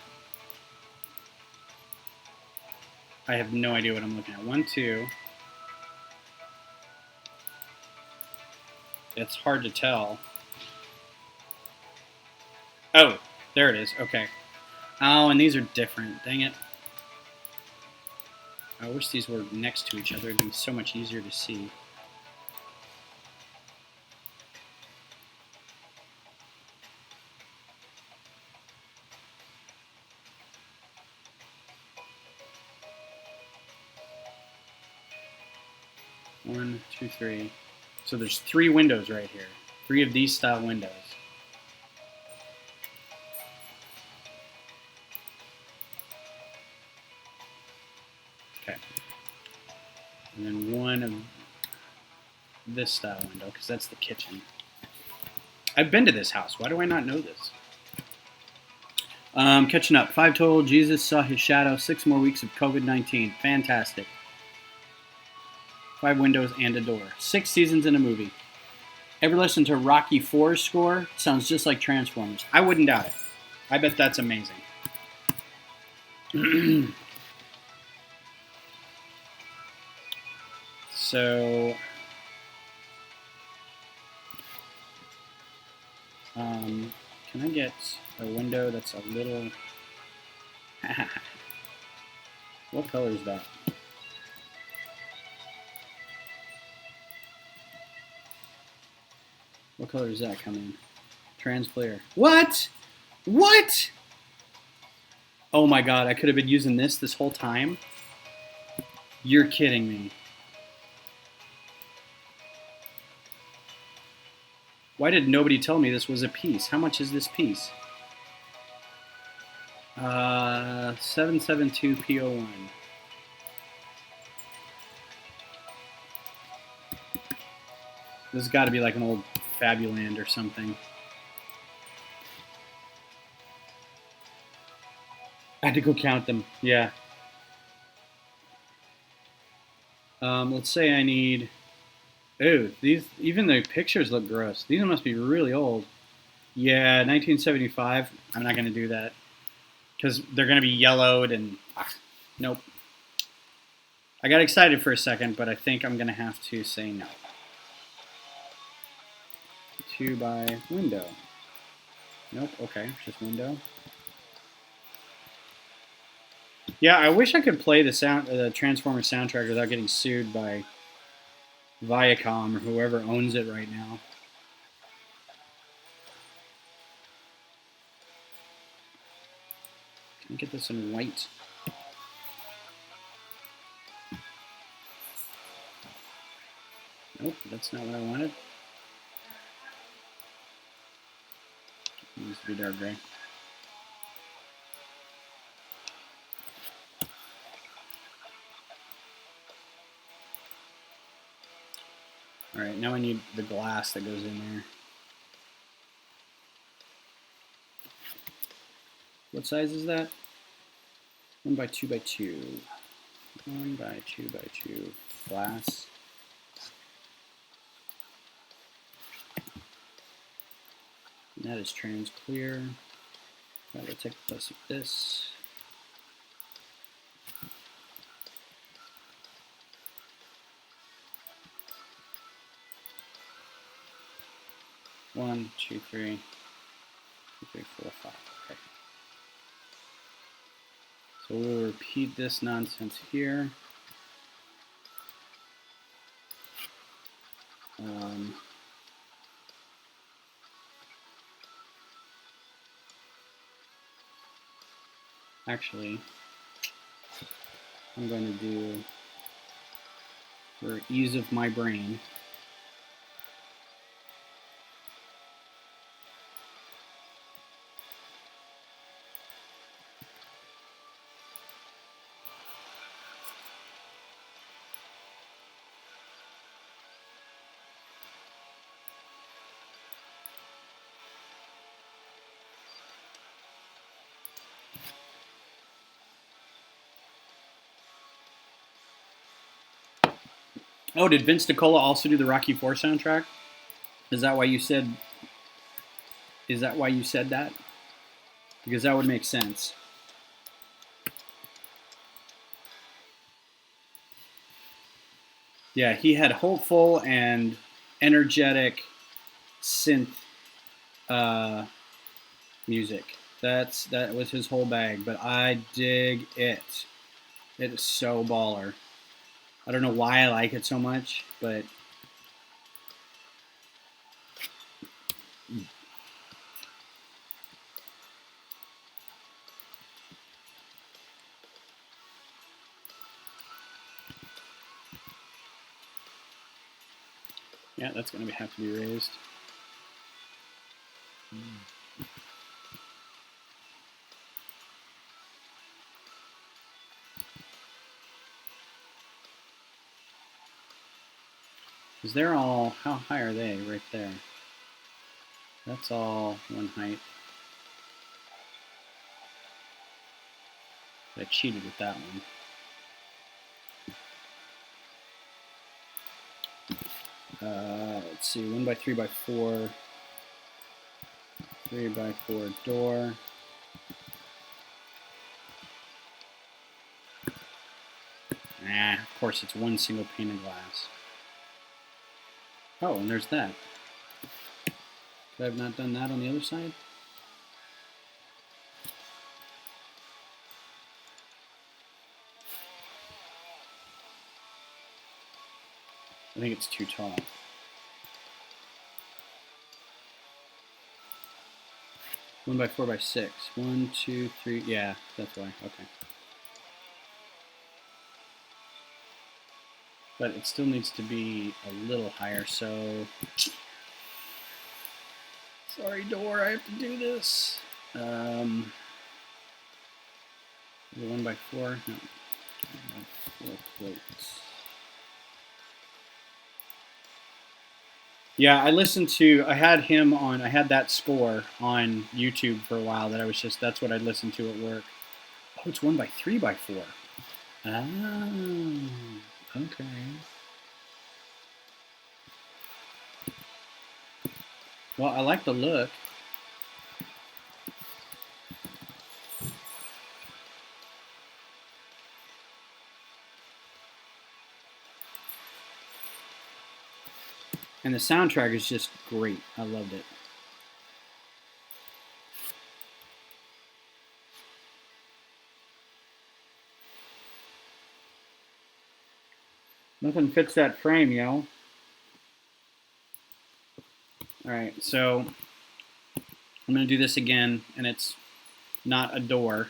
I have no idea what I'm looking at. 1, 2. It's hard to tell. Oh, there it is. Okay. Oh, and these are different. Dang it. I wish these were next to each other. It'd be so much easier to see. One, two, three. So there's 3 windows right here. 3 of these style windows. Okay. And then 1 of this style window, because that's the kitchen. I've been to this house. Why do I not know this? Catching up. 5 total. Jesus saw his shadow. 6 more weeks of COVID-19. Fantastic. 5 windows and a door. 6 seasons in a movie. Ever listen to Rocky IV's score? Sounds just like Transformers. I wouldn't doubt it. I bet that's amazing. So, can I get a window that's a little... What color is that? What color does that come in? Trans clear. What? What? Oh my god, I could have been using this whole time? You're kidding me. Why did nobody tell me this was a piece? How much is this piece? 772 PO1. This has got to be like an old Fabuland or something. I had to go count them. Yeah. Let's say I need... Ooh, these, even the pictures look gross. These must be really old. Yeah, 1975. I'm not going to do that. Because they're going to be yellowed and... nope. I got excited for a second, but I think I'm going to have to say no. 2 by window. Nope, okay, just window. Yeah, I wish I could play the Transformers soundtrack without getting sued by Viacom or whoever owns it right now. Can I get this in white? Nope, that's not what I wanted. It needs to be dark gray. Alright, now I need the glass that goes in there. What size is that? 1 by 2 by 2. 1 by 2 by 2 glass. And that is trans clear. I will take the place of this. One, two, three, 4, 5. Okay. So we'll repeat this nonsense here. Actually, I'm going to do, for ease of my brain, Oh, did Vince DiCola also do the Rocky IV soundtrack? Is that why you said? Is that why you said that? Because that would make sense. Yeah, he had hopeful and energetic synth music. That was his whole bag. But I dig it. It is so baller. I don't know why I like it so much, but yeah, that's gonna have to be raised. Because they're all, how high are they right there? That's all one height. I cheated with that one. Let's see, 1x3x4, 3x4 door. Of course it's one single pane of glass. Oh, and there's that. Could I have not done that on the other side? I think it's too tall. 1x4x6. 1, 2, 3. Yeah, that's why. Okay. But it still needs to be a little higher, so... Sorry, door, I have to do this. 1x4? No. 1x4 plates. Yeah, I listened to, I had him on, I had that score on YouTube for a while that I was just, that's what I'd listen to at work. Oh, it's 1x3x4. Oh, okay. Well, I like the look. And the soundtrack is just great. I loved it. Nothing fits that frame, yo. Alright, so I'm going to do this again, and it's not a door.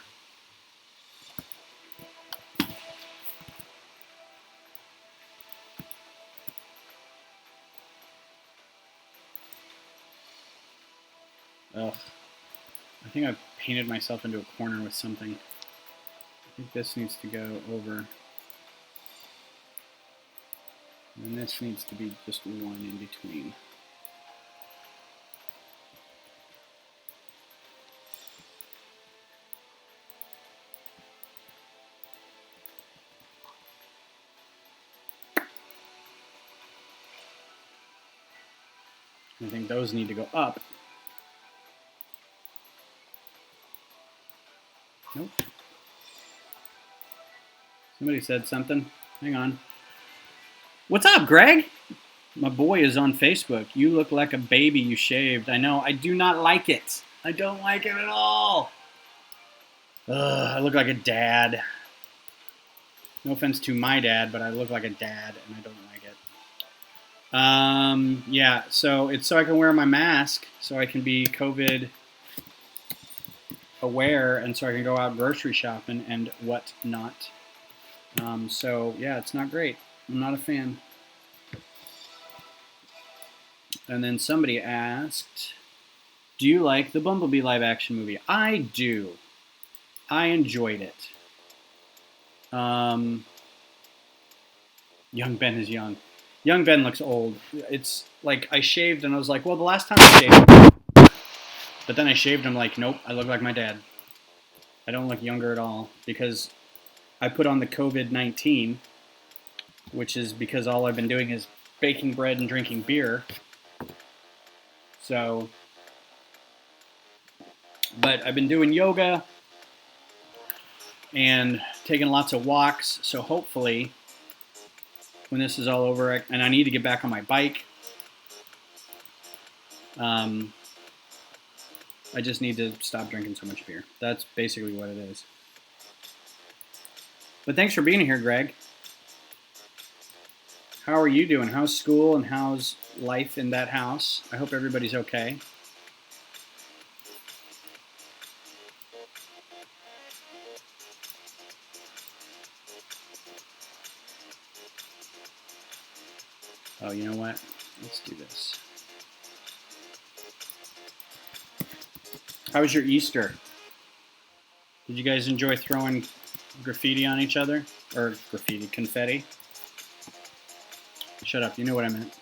Ugh. I think I've painted myself into a corner with something. I think this needs to go over. And this needs to be just one in between. I think those need to go up. Nope. Somebody said something. Hang on. What's up, Greg? My boy is on Facebook. You look like a baby you shaved. I know. I do not like it. I don't like it at all. Ugh, I look like a dad. No offense to my dad, but I look like a dad, and I don't like it. Yeah, so it's so I can wear my mask, so I can be COVID aware, and so I can go out grocery shopping and whatnot. So yeah, it's not great. I'm not a fan. And then somebody asked, do you like the Bumblebee live action movie? I do. I enjoyed it. Young Ben is young. Young Ben looks old. It's like I shaved and I was like, well, the last time I shaved. But then I shaved and I'm like, nope, I look like my dad. I don't look younger at all because I put on the COVID-19 which is because all I've been doing is baking bread and drinking beer. So, but I've been doing yoga and taking lots of walks. So hopefully, when this is all over, and I need to get back on my bike, I just need to stop drinking so much beer. That's basically what it is. But thanks for being here, Greg. How are you doing? How's school and how's life in that house? I hope everybody's okay. Oh, you know what? Let's do this. How was your Easter? Did you guys enjoy throwing graffiti on each other? Or confetti? Shut up, you know what I meant.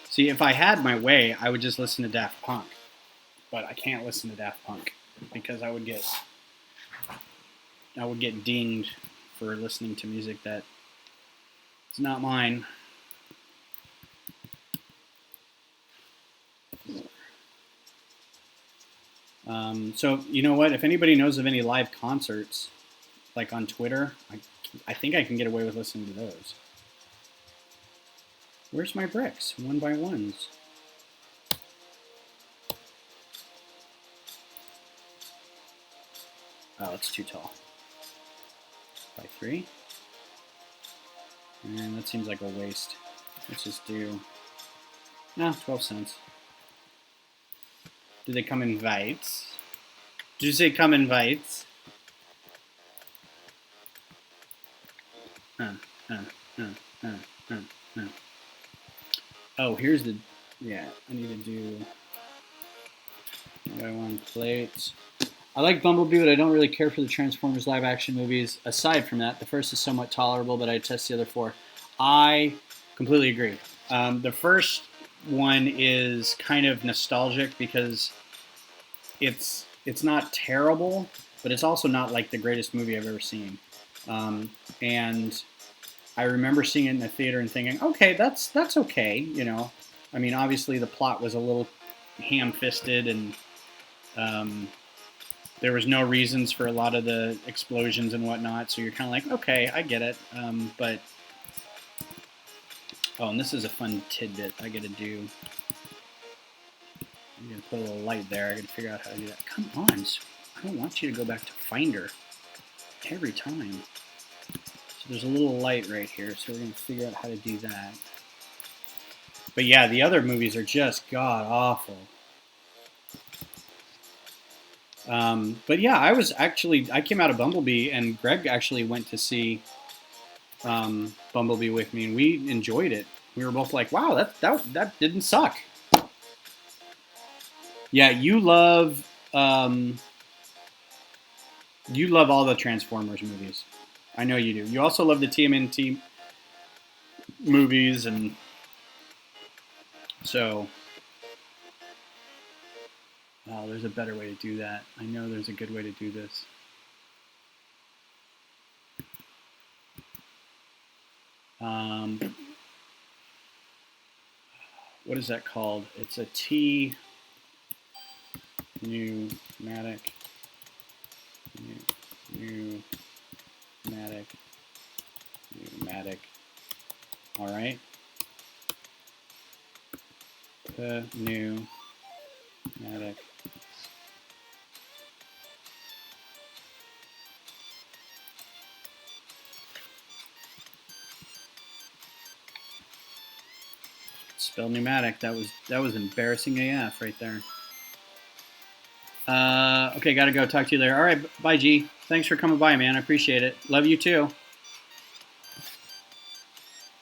See, if I had my way, I would just listen to Daft Punk. But I can't listen to Daft Punk because I would get dinged for listening to music that is not mine. So you know what? If anybody knows of any live concerts, like on Twitter, I think I can get away with listening to those. Where's my bricks? 1x1s. Oh, it's too tall. By 3. And that seems like a waste. Let's just do... No, 12 cents. Do they come in whites? Do they come in whites? Oh, here's the... Yeah, I need to do... 1x1 plates. I like Bumblebee, but I don't really care for the Transformers live-action movies. Aside from that, the first is somewhat tolerable, but I test the other 4. I completely agree. The first one is kind of nostalgic because it's not terrible, but it's also not like the greatest movie I've ever seen. And I remember seeing it in the theater and thinking, okay, that's okay, you know. I mean, obviously the plot was a little ham-fisted and there was no reasons for a lot of the explosions and whatnot, so you're kind of like, okay, I get it. But oh, and this is a fun tidbit I got to do. I'm going to put a little light there. I got to figure out how to do that. Come on. I don't want you to go back to Finder every time. So there's a little light right here, so we're going to figure out how to do that. But yeah, the other movies are just god-awful. But yeah, I came out of Bumblebee, and Greg actually went to see Bumblebee with me, and we enjoyed it. We were both like, wow, that didn't suck. Yeah, you love all the Transformers movies. I know you do. You also love the TMNT movies, and so... Oh, there's a better way to do that. I know there's a good way to do this. What is that called? It's a pneumatic. All right. Pneumatic. Spell pneumatic. That was embarrassing AF right there. Okay, gotta go. Talk to you later. All right, bye, G. Thanks for coming by, man. I appreciate it. Love you too.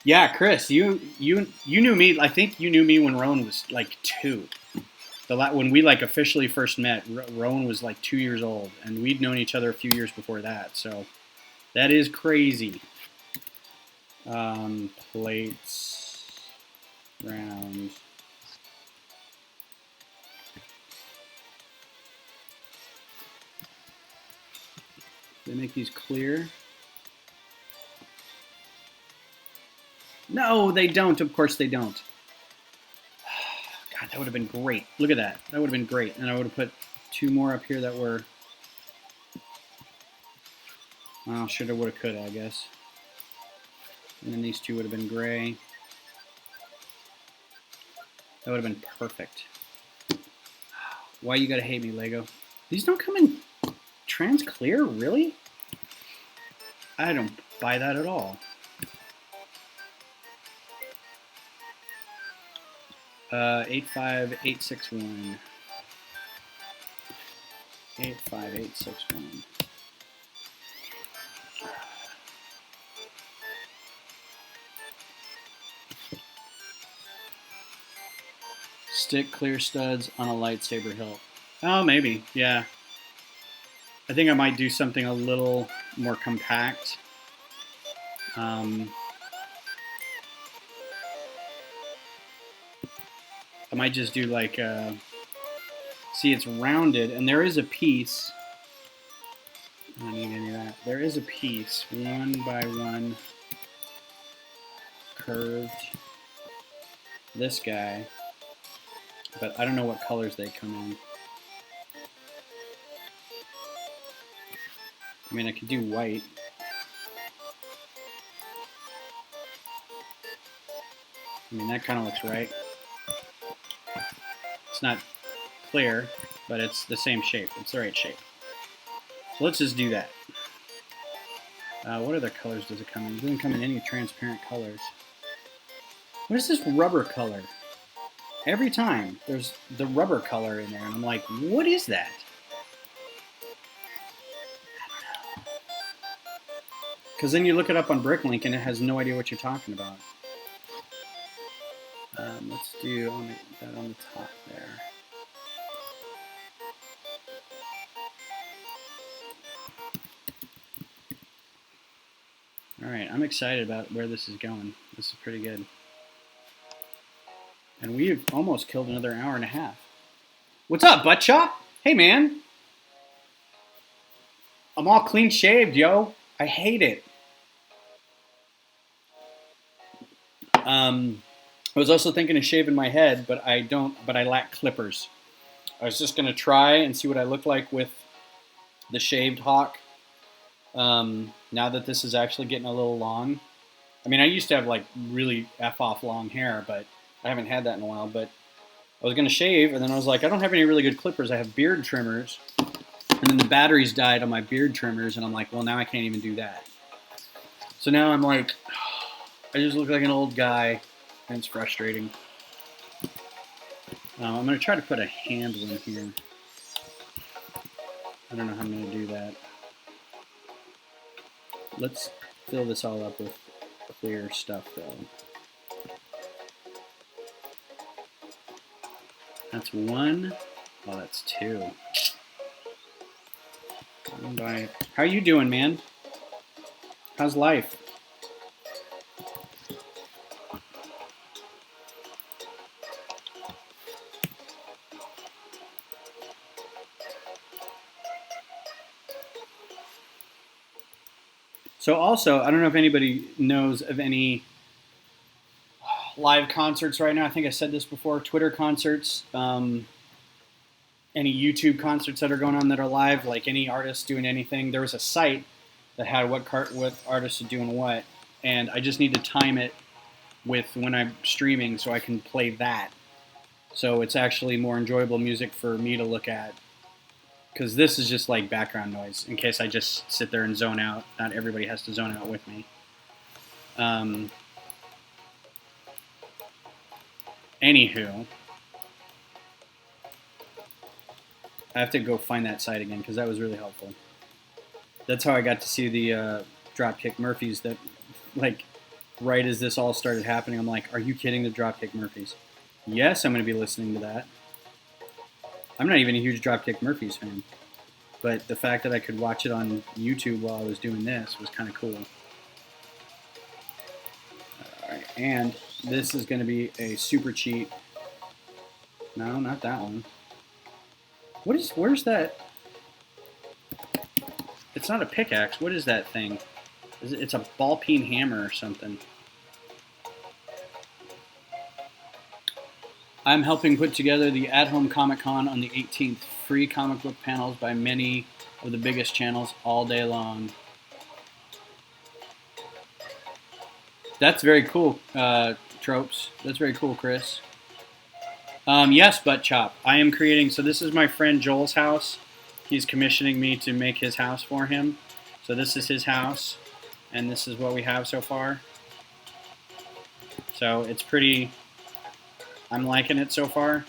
Yeah, Chris, you knew me. I think you knew me when Rowan was like 2. When we like officially first met, Rowan was like 2 years old, and we'd known each other a few years before that. So that is crazy. Plates, round. They make these clear. No, they don't. Of course they don't. God, that would have been great. Look at that. That would have been great. And I would have put 2 more up here that were... Well, shoulda, woulda, coulda, I guess. And then these 2 would have been gray. That would have been perfect. Why you gotta hate me, Lego? These don't come in trans clear? Really? I don't buy that at all. 85861. 85861. Stick clear studs on a lightsaber hilt. Oh, maybe, yeah. I think I might do something a little more compact. I might just do like, see, it's rounded, and there is a piece. I don't need any of that. There is a piece, 1 by 1, curved. This guy, but I don't know what colors they come in. I mean, I could do white. I mean, that kind of looks right. It's not clear, but it's the same shape. It's the right shape. So let's just do that. What other colors does it come in? It doesn't come in any transparent colors. What is this rubber color? Every time there's the rubber color in there, and I'm like, what is that? Because then you look it up on Bricklink and it has no idea what you're talking about. Let's do that on the top there. Alright, I'm excited about where this is going. This is pretty good. And we've almost killed another hour and a half. What's up, butt chop? Hey, man. I'm all clean shaved, yo. I hate it. I was also thinking of shaving my head, but I lack clippers. I was just going to try and see what I look like with the shaved hawk. Now that this is actually getting a little long. I mean, I used to have like really F-off long hair, but I haven't had that in a while. But I was going to shave, and then I was like, I don't have any really good clippers. I have beard trimmers. And then the batteries died on my beard trimmers, and I'm like, well, now I can't even do that. So now I'm like, I just look like an old guy, and it's frustrating. I'm going to try to put a handle in here. I don't know how I'm going to do that. Let's fill this all up with clear stuff, though. That's 1. Oh, that's 2. How you doing, man? How's life? So also, I don't know if anybody knows of any live concerts right now. I think I said this before. Twitter concerts, any YouTube concerts that are going on that are live, like any artist doing anything. There was a site that had what artists are doing what, and I just need to time it with when I'm streaming so I can play that. So it's actually more enjoyable music for me to look at. Because this is just like background noise in case I just sit there and zone out. Not everybody has to zone out with me. Anywho, I have to go find that site again because that was really helpful. That's how I got to see the Dropkick Murphys. That, like, right as this all started happening, I'm like, are you kidding, the Dropkick Murphys? Yes, I'm going to be listening to that. I'm not even a huge Dropkick Murphys fan, but the fact that I could watch it on YouTube while I was doing this was kind of cool. All right, and this is going to be a super cheat. No, not that one. Where's that? It's not a pickaxe. What is that thing? It's a ball peen hammer or something. I'm helping put together the at-home Comic Con on the 18th. Free comic book panels by many of the biggest channels all day long. That's very cool, Tropes. That's very cool, Chris. Yes, Butt Chop. I am creating, so this is my friend Joel's house. He's commissioning me to make his house for him. So this is his house, and this is what we have so far. So it's pretty, I'm liking it so far.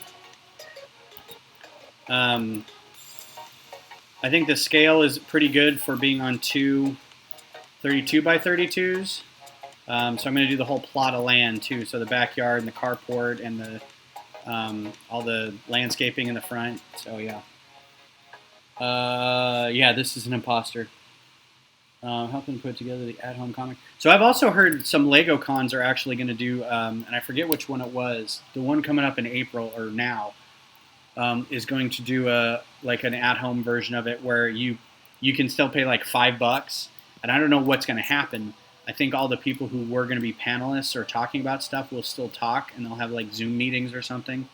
I think the scale is pretty good for being on two 32 by 32s. So I'm going to do the whole plot of land too. So the backyard and the carport and the all the landscaping in the front. So yeah. Yeah, this is an imposter. Helping put together the at-home comic. So I've also heard some Lego cons are actually going to do, and I forget which one it was. The one coming up in April or now is going to do like an at-home version of it where you can still pay like $5, and I don't know what's going to happen. I think all the people who were going to be panelists or talking about stuff will still talk, and they'll have like Zoom meetings or something.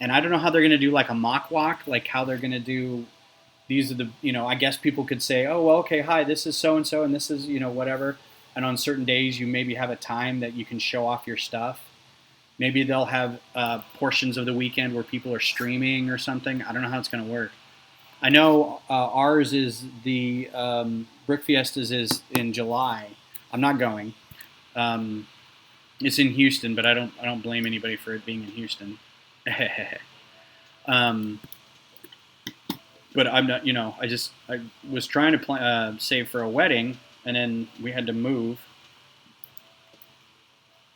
And I don't know how they're going to do like a mock walk, like how they're going to do. These are the, I guess people could say, oh, well, okay, hi, this is so-and-so, and this is, whatever. And on certain days, you maybe have a time that you can show off your stuff. Maybe they'll have portions of the weekend where people are streaming or something. I don't know how it's going to work. I know ours is the Brick Fiestas is in July. I'm not going. It's in Houston, but I don't blame anybody for it being in Houston. But I'm not, I was trying to save for a wedding, and then we had to move.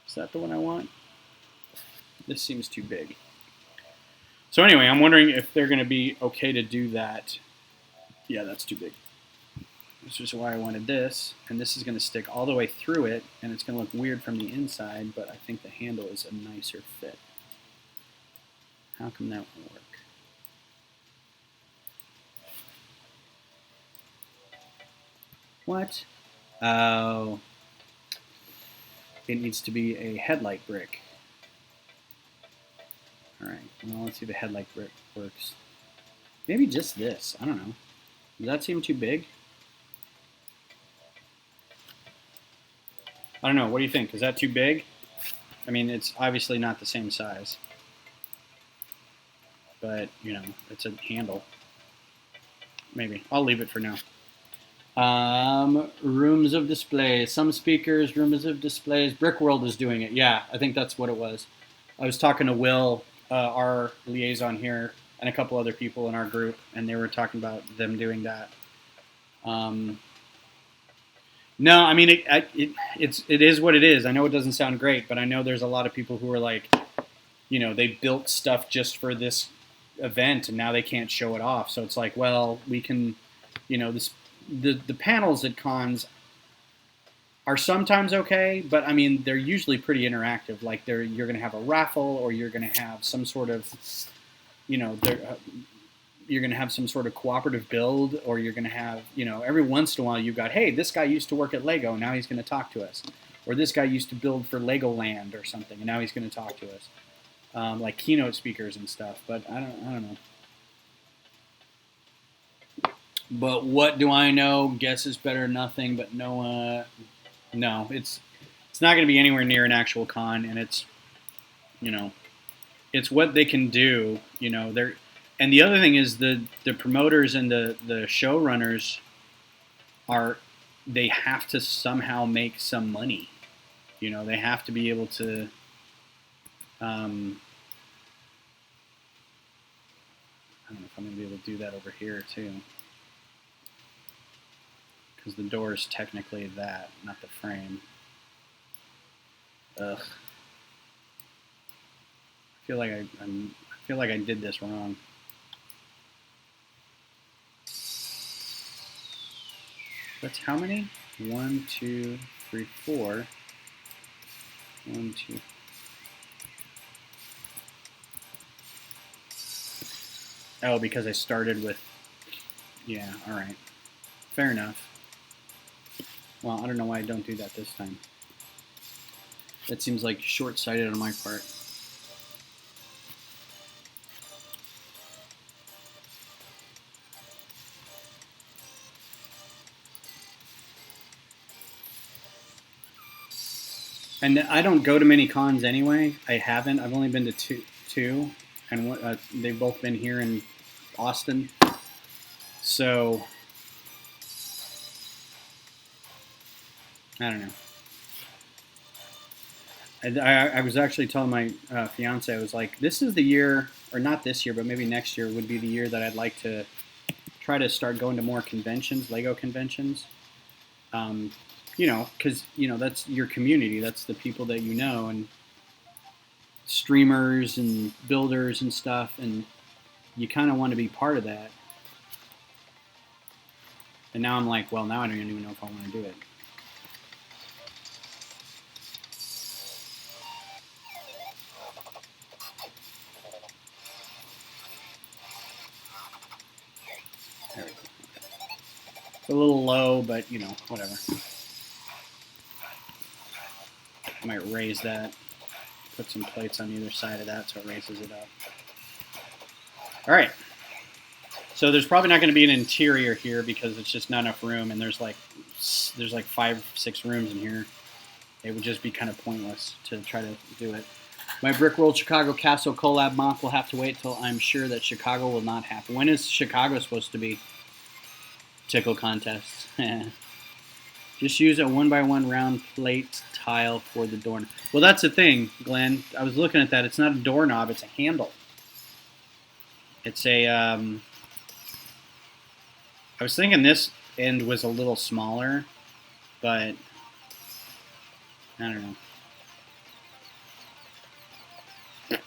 Is that the one I want? This seems too big. So anyway, I'm wondering if they're going to be okay to do that. Yeah, that's too big. This is why I wanted this, and this is going to stick all the way through it, and it's going to look weird from the inside, but I think the handle is a nicer fit. How come that won't work? What? Oh. It needs to be a headlight brick. Alright, well, let's see if the headlight brick works. Maybe just this. I don't know. Does that seem too big? I don't know. What do you think? Is that too big? I mean, it's obviously not the same size. But, it's a handle. Maybe. I'll leave it for now. Rooms of display. Some speakers, rooms of displays. Brickworld is doing it. Yeah, I think that's what it was. I was talking to Will, our liaison here, and a couple other people in our group, and they were talking about them doing that. No, I mean it is what it is. I know it doesn't sound great, but I know there's a lot of people who are like, they built stuff just for this event, and now they can't show it off. So it's like, well, we can, the panels at cons are sometimes okay, but I mean they're usually pretty interactive. Like you're going to have a raffle, or you're going to have some sort of, you're going to have some sort of cooperative build, or you're going to have, every once in a while you've got, hey, this guy used to work at Lego, now he's going to talk to us, or this guy used to build for Legoland or something, and now he's going to talk to us, like keynote speakers and stuff. But I don't know. But what do I know? Guess is better than nothing. But no, it's not going to be anywhere near an actual con, and it's, it's what they can do. They're, and the other thing is the promoters and the showrunners they have to somehow make some money. They have to be able to. I don't know if I'm going to be able to do that over here too. Because the door is technically that, not the frame. Ugh. I feel like I did this wrong. That's how many? 1, 2, 3, 4. 1, 2. Oh, because I started with, yeah, all right. Fair enough. Well, I don't know why I don't do that this time. That seems like short-sighted on my part. And I don't go to many cons anyway. I haven't. I've only been to two, and they've both been here in Austin. So I don't know. I was actually telling my fiance, I was like, this is the year, or not this year, but maybe next year would be the year that I'd like to try to start going to more conventions, Lego conventions. You know, because you know that's your community, that's the people that you know, and streamers and builders and stuff, and you kind of want to be part of that. And now I'm like, well, now I don't even know if I want to do it. There we go. It's a little low, but you know, whatever. I might raise that, put some plates on either side of that so it raises it up. All right. So there's probably not going to be an interior here because it's just not enough room, and there's like 5, 6 rooms in here. It would just be kind of pointless to try to do it. My Brick World Chicago Castle collab mock will have to wait till I'm sure that Chicago will not happen. When is Chicago supposed to be? Tickle contests. Just use a 1x1 round plate tile for the doorknob. Well, that's the thing, Glenn. I was looking at that. It's not a doorknob. It's a handle. It's a... I was thinking this end was a little smaller, but I don't know.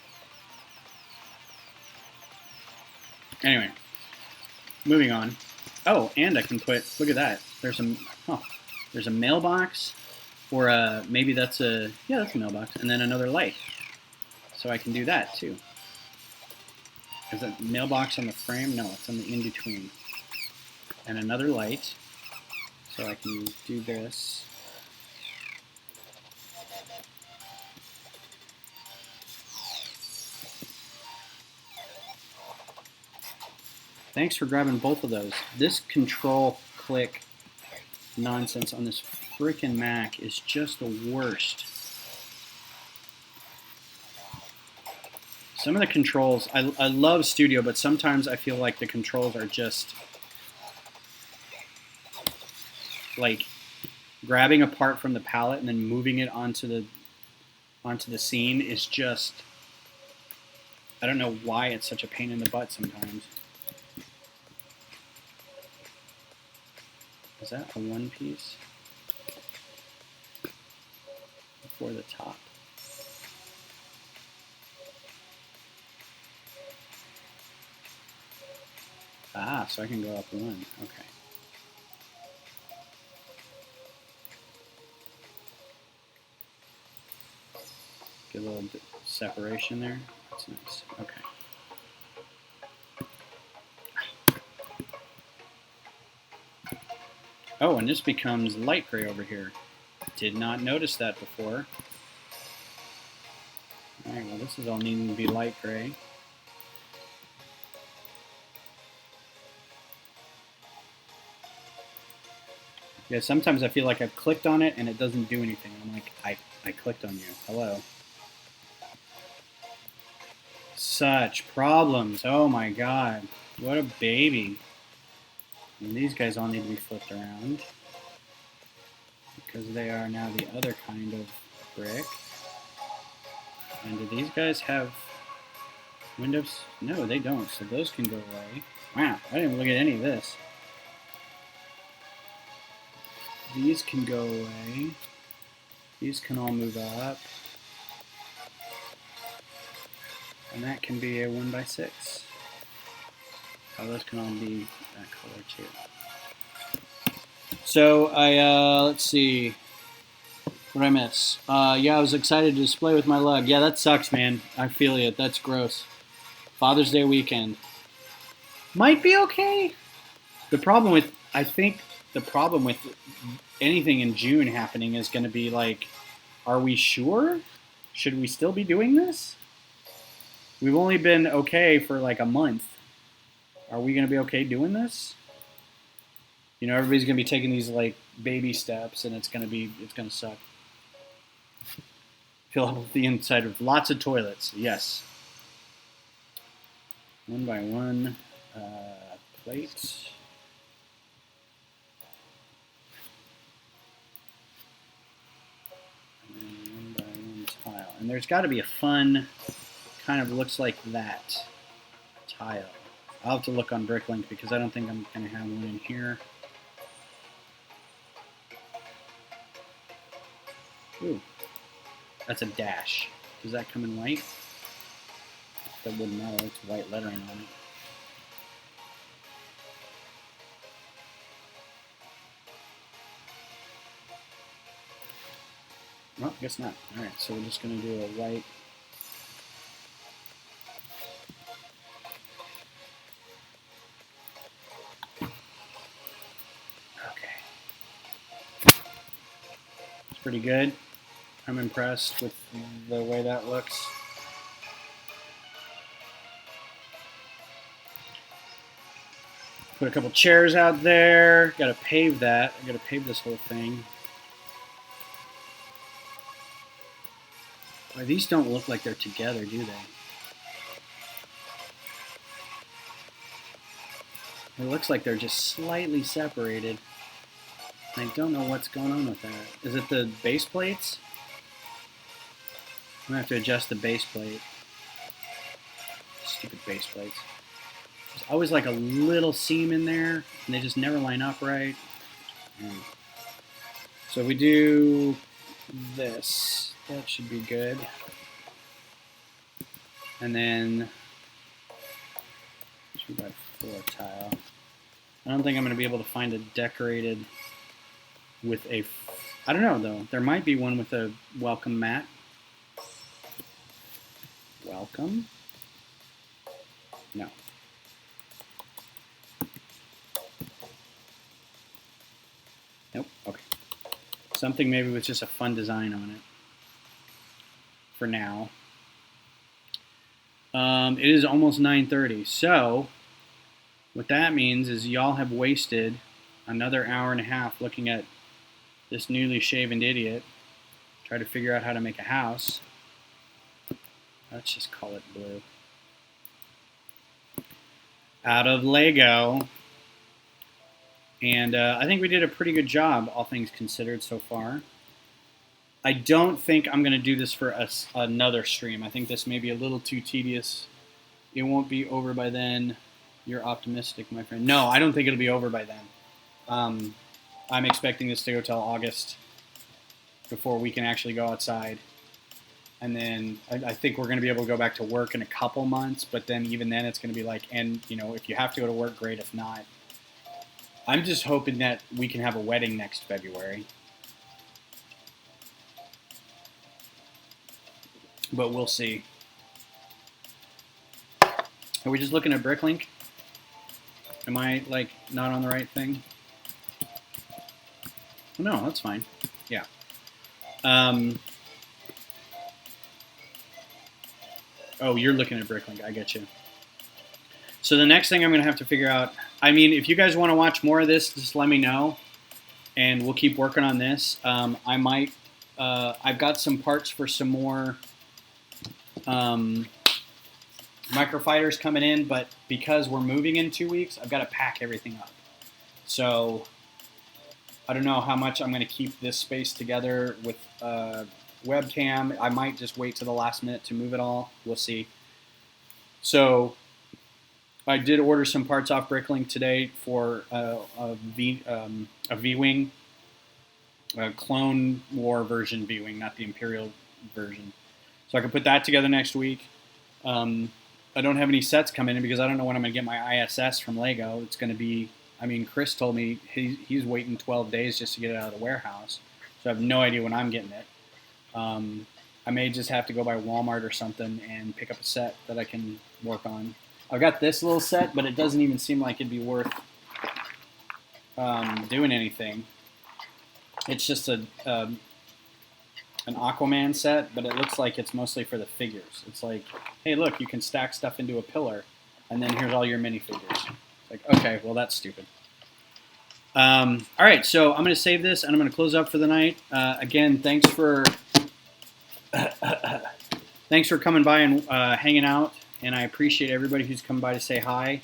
Anyway, moving on. Oh, and I can put, look at that. There's a mailbox, or maybe that's a, yeah, that's a mailbox, and then another light. So I can do that too. Is that mailbox on the frame? No, it's on the in-between. And another light. So I can do this. Thanks for grabbing both of those. This control click nonsense on this freaking Mac is just the worst. Some of the controls, I love Studio, but sometimes I feel like the controls are just like grabbing a part from the palette and then moving it onto the scene is just, I don't know why it's such a pain in the butt sometimes. Is that a one piece? For the top. Ah, so I can go up one. Okay. Get a little bit separation there. That's nice. Okay. Oh, and this becomes light gray over here. Did not notice that before. Alright, well this is all needing to be light gray. Yeah, sometimes I feel like I've clicked on it and it doesn't do anything. I'm like, I clicked on you. Hello. Such problems. Oh my god. What a baby. And these guys all need to be flipped around because they are now the other kind of brick. And do these guys have windows? No, they don't, so those can go away. Wow, I didn't even look at any of this. These can go away. These can all move up. And that can be a 1x6. Oh, those can all be that color too. So let's see. What did I miss? Yeah, I was excited to display with my lug. Yeah, that sucks, man. I feel you. That's gross. Father's Day weekend. Might be okay. I think the problem with anything in June happening is going to be like, are we sure? Should we still be doing this? We've only been okay for like a month. Are we going to be okay doing this? You know, everybody's going to be taking these like baby steps, and it's going to suck. Fill up the inside of lots of toilets. Yes. One by one plate. And one by one tile. And there's got to be a fun, kind of looks like that tile. I'll have to look on Bricklink because I don't think I'm going to have one in here. Ooh, that's a dash. Does that come in white? That wouldn't matter. It's white lettering on it. Well, I guess not. All right, so we're just going to do a white. Okay. It's pretty good. I'm impressed with the way that looks. Put a couple chairs out there. Got to pave that. I got to pave this whole thing. Boy, these don't look like they're together, do they? It looks like they're just slightly separated. I don't know what's going on with that. Is it the base plates? I'm going to have to adjust the base plate. Stupid base plates. There's always like a little seam in there, and they just never line up right. So we do this. That should be good. And then 2x4 tile. I don't think I'm going to be able to find a decorated with a... I don't know, though. There might be one with a welcome mat. Welcome? No. Nope. Okay. Something maybe with just a fun design on it. For now. It is almost 9:30, so what that means is y'all have wasted another hour and a half looking at this newly shaven idiot try to figure out how to make a house. Let's just call it blue. Out of Lego. And I think we did a pretty good job, all things considered, so far. I don't think I'm going to do this for another stream. I think this may be a little too tedious. It won't be over by then. You're optimistic, my friend. No, I don't think it'll be over by then. I'm expecting this to go till August before we can actually go outside. And then I think we're going to be able to go back to work in a couple months. But then even then it's going to be like, and you know, if you have to go to work, great. If not, I'm just hoping that we can have a wedding next February. But we'll see. Are we just looking at Bricklink? Am I, like, not on the right thing? No, that's fine. Yeah. Oh, you're looking at Bricklink. I get you. So the next thing I'm going to have to figure out... I mean, if you guys want to watch more of this, just let me know. And we'll keep working on this. I might... I've got some parts for some more... microfighters coming in, but because we're moving in 2 weeks, I've got to pack everything up. So I don't know how much I'm going to keep this space together with webcam. I might just wait to the last minute to move it all. We'll see. So I did order some parts off Bricklink today for a V-Wing, a Clone War version V-Wing, not the Imperial version. So I can put that together next week. I don't have any sets coming in because I don't know when I'm going to get my ISS from Lego. It's going to be I mean, Chris told me he's waiting 12 days just to get it out of the warehouse. So I have no idea when I'm getting it. I may just have to go by Walmart or something and pick up a set that I can work on. I've got this little set, but it doesn't even seem like it'd be worth doing anything. It's just an Aquaman set, but it looks like it's mostly for the figures. It's like, hey, look, you can stack stuff into a pillar, and then here's all your minifigures. Like, okay, well, that's stupid. All right, so I'm going to save this, and I'm going to close up for the night. Again, thanks for coming by and hanging out, and I appreciate everybody who's come by to say hi.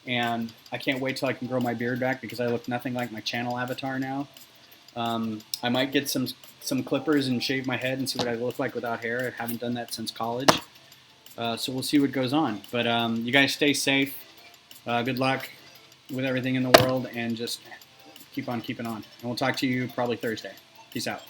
And I can't wait till I can grow my beard back because I look nothing like my channel avatar now. I might get some clippers and shave my head and see what I look like without hair. I haven't done that since college. So we'll see what goes on. But you guys stay safe. Good luck with everything in the world, and just keep on keeping on. And we'll talk to you probably Thursday. Peace out.